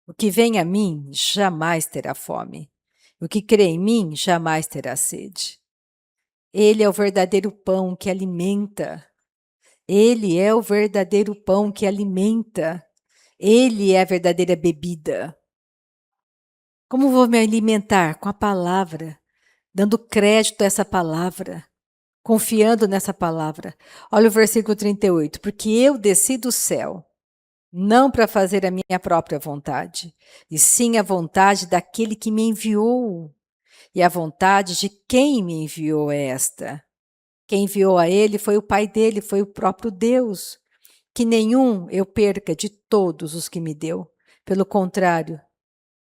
O que vem a mim jamais terá fome. O que crê em mim jamais terá sede. Ele é o verdadeiro pão que alimenta. Ele é o verdadeiro pão que alimenta. Ele é a verdadeira bebida. Como vou me alimentar? Com a palavra, dando crédito a essa palavra, confiando nessa palavra. Olha o versículo 38. Porque eu desci do céu, não para fazer a minha própria vontade, e sim a vontade daquele que me enviou. E a vontade de quem me enviou é esta. Quem enviou a ele foi o Pai dele, foi o próprio Deus. Que nenhum eu perca de todos os que me deu. Pelo contrário,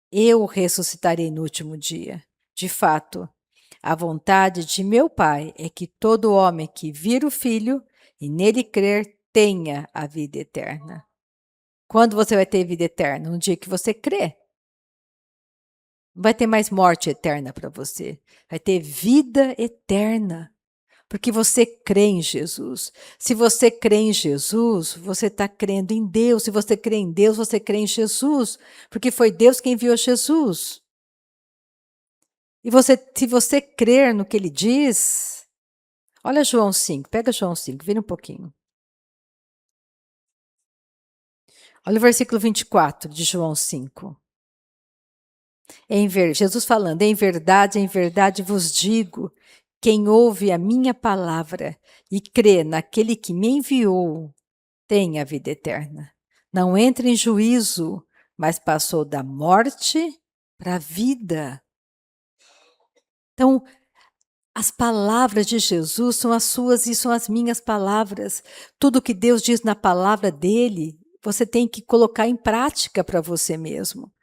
eu o ressuscitarei no último dia. De fato, a vontade de meu Pai é que todo homem que vir o Filho e nele crer tenha a vida eterna. Quando você vai ter vida eterna? No dia que você crê. Não vai ter mais morte eterna para você. Vai ter vida eterna. Porque você crê em Jesus. Se você crê em Jesus, você está crendo em Deus. Se você crê em Deus, você crê em Jesus. Porque foi Deus quem enviou Jesus. E se você crer no que ele diz, olha João 5, pega João 5, vira um pouquinho. Olha o versículo 24 de João 5. Jesus falando, em verdade vos digo, quem ouve a minha palavra e crê naquele que me enviou, tem a vida eterna. Não entra em juízo, mas passou da morte para a vida. Então, as palavras de Jesus são as suas e são as minhas palavras. Tudo que Deus diz na palavra dele, você tem que colocar em prática para você mesmo.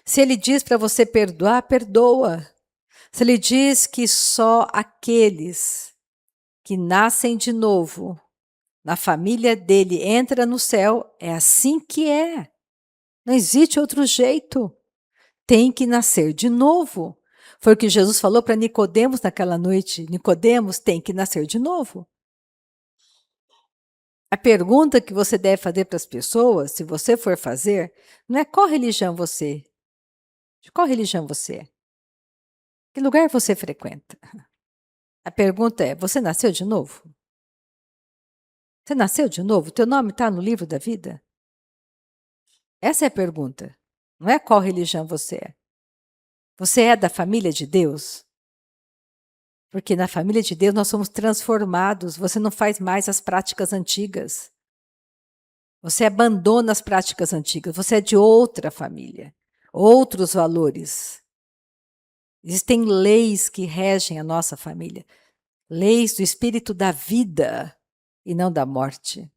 Se ele diz para você perdoar, perdoa. Se ele diz que só aqueles que nascem de novo na família dele entra no céu, é assim que é. Não existe outro jeito. Tem que nascer de novo. Foi o que Jesus falou para Nicodemos naquela noite. Nicodemos tem que nascer de novo. A pergunta que você deve fazer para as pessoas, se você for fazer, não é qual religião você é. De qual religião você é? Que lugar você frequenta? A pergunta é: você nasceu de novo? Você nasceu de novo? Teu nome está no livro da vida? Essa é a pergunta. Não é qual religião você é. Você é da família de Deus? Porque na família de Deus nós somos transformados. Você não faz mais as práticas antigas. Você abandona as práticas antigas. Você é de outra família. Outros valores. Existem leis que regem a nossa família. Leis do espírito da vida e não da morte.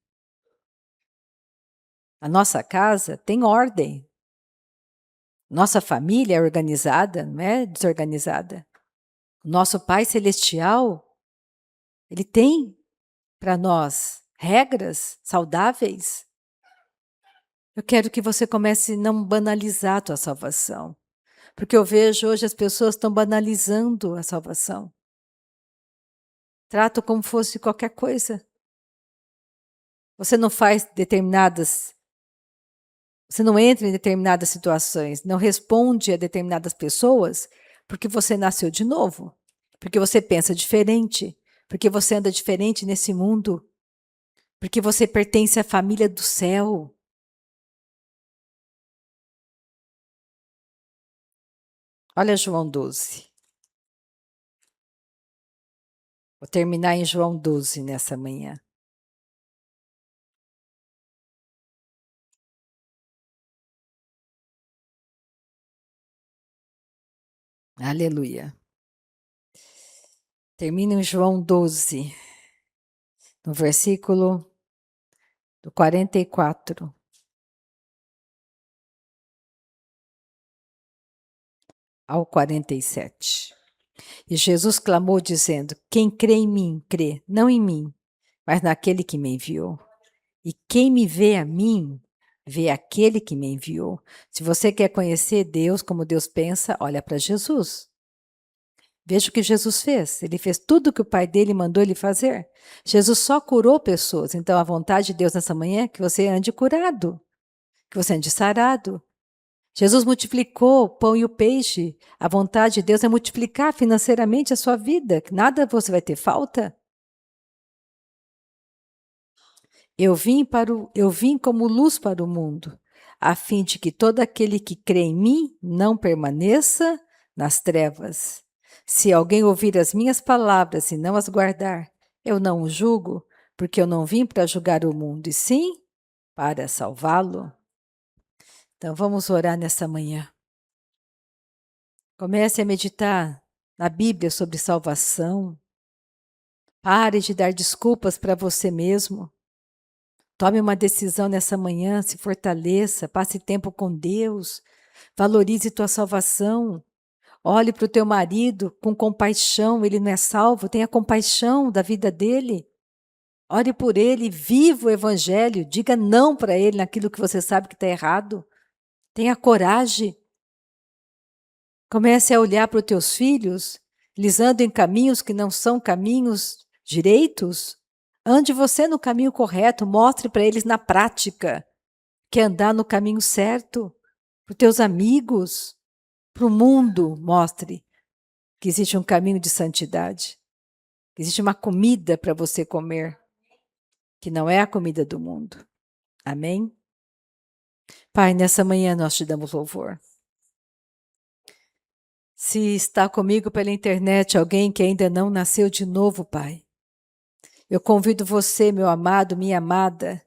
A nossa casa tem ordem. Nossa família é organizada, não é desorganizada. Nosso Pai Celestial, Ele tem para nós regras saudáveis. Eu quero que você comece a não banalizar a tua salvação. Porque eu vejo hoje as pessoas estão banalizando a salvação. Tratam como fosse qualquer coisa. Você não faz determinadas... Você não entra em determinadas situações, não responde a determinadas pessoas porque você nasceu de novo. Porque você pensa diferente. Porque você anda diferente nesse mundo. Porque você pertence à família do céu. Olha João 12. Vou terminar em João 12 nessa manhã. Aleluia. Termina em João 12, no versículo do 44 ao 47. E Jesus clamou dizendo: quem crê em mim, crê, não em mim, mas naquele que me enviou. E quem me vê a mim, vê aquele que me enviou. Se você quer conhecer Deus como Deus pensa, olha para Jesus. Veja o que Jesus fez. Ele fez tudo o que o pai dele mandou ele fazer. Jesus só curou pessoas. Então, a vontade de Deus nessa manhã é que você ande curado, que você ande sarado. Jesus multiplicou o pão e o peixe. A vontade de Deus é multiplicar financeiramente a sua vida. Nada você vai ter falta. Eu vim como luz para o mundo, a fim de que todo aquele que crê em mim não permaneça nas trevas. Se alguém ouvir as minhas palavras e não as guardar, eu não o julgo, porque eu não vim para julgar o mundo, e sim para salvá-lo. Então vamos orar nessa manhã. Comece a meditar na Bíblia sobre salvação. Pare de dar desculpas para você mesmo. Tome uma decisão nessa manhã, se fortaleça, passe tempo com Deus, valorize tua salvação. Olhe para o teu marido com compaixão, ele não é salvo, tenha compaixão da vida dele. Ore por ele, viva o evangelho, diga não para ele naquilo que você sabe que está errado. Tenha coragem. Comece a olhar para os teus filhos, eles andam em caminhos que não são caminhos direitos. Ande você no caminho correto, mostre para eles na prática que andar no caminho certo. Para os teus amigos, para o mundo, mostre que existe um caminho de santidade, que existe uma comida para você comer, que não é a comida do mundo. Amém? Pai, nessa manhã nós te damos louvor. Se está comigo pela internet alguém que ainda não nasceu de novo, Pai, eu convido você, meu amado, minha amada,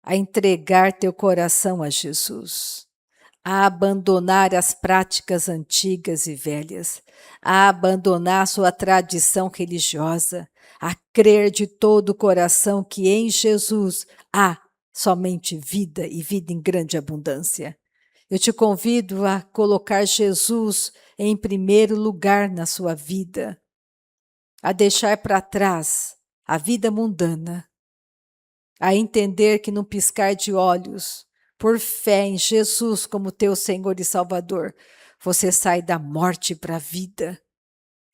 a entregar teu coração a Jesus, a abandonar as práticas antigas e velhas, a abandonar sua tradição religiosa, a crer de todo o coração que em Jesus há somente vida e vida em grande abundância. Eu te convido a colocar Jesus em primeiro lugar na sua vida, a deixar para trás a vida mundana, a entender que num piscar de olhos, por fé em Jesus como teu Senhor e Salvador, você sai da morte para a vida.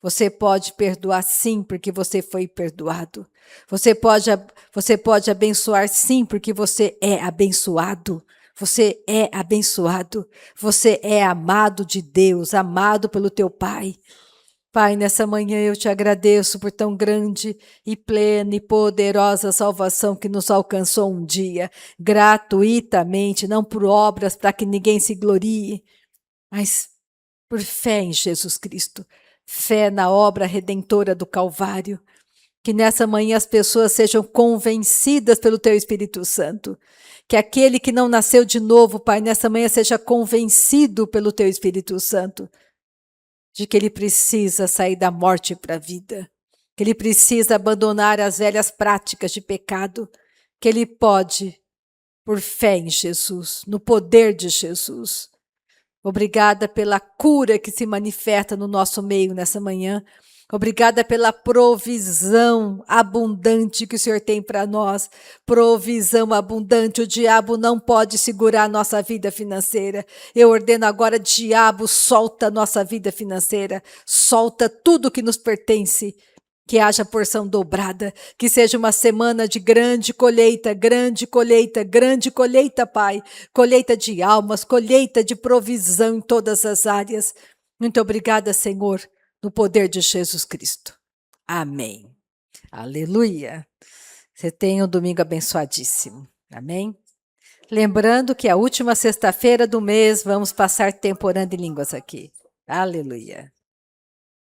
Você pode perdoar sim, porque você foi perdoado. Você pode abençoar sim, porque você é abençoado. Você é abençoado. Você é amado de Deus, amado pelo teu Pai. Pai, nessa manhã eu te agradeço por tão grande e plena e poderosa salvação que nos alcançou um dia, gratuitamente, não por obras para que ninguém se glorie, mas por fé em Jesus Cristo, fé na obra redentora do Calvário. Que nessa manhã as pessoas sejam convencidas pelo teu Espírito Santo. Que aquele que não nasceu de novo, Pai, nessa manhã seja convencido pelo teu Espírito Santo de que ele precisa sair da morte para a vida, que ele precisa abandonar as velhas práticas de pecado, que ele pode, por fé em Jesus, no poder de Jesus. Obrigada pela cura que se manifesta no nosso meio nessa manhã. Obrigada pela provisão abundante que o Senhor tem para nós. Provisão abundante. O diabo não pode segurar a nossa vida financeira. Eu ordeno agora, diabo, solta a nossa vida financeira. Solta tudo que nos pertence. Que haja porção dobrada, que seja uma semana de grande colheita, grande colheita, grande colheita, Pai. Colheita de almas, colheita de provisão em todas as áreas. Muito obrigada, Senhor, no poder de Jesus Cristo. Amém. Aleluia. Você tem um domingo abençoadíssimo. Amém? Lembrando que a última sexta-feira do mês vamos passar tempo orando em línguas aqui. Aleluia.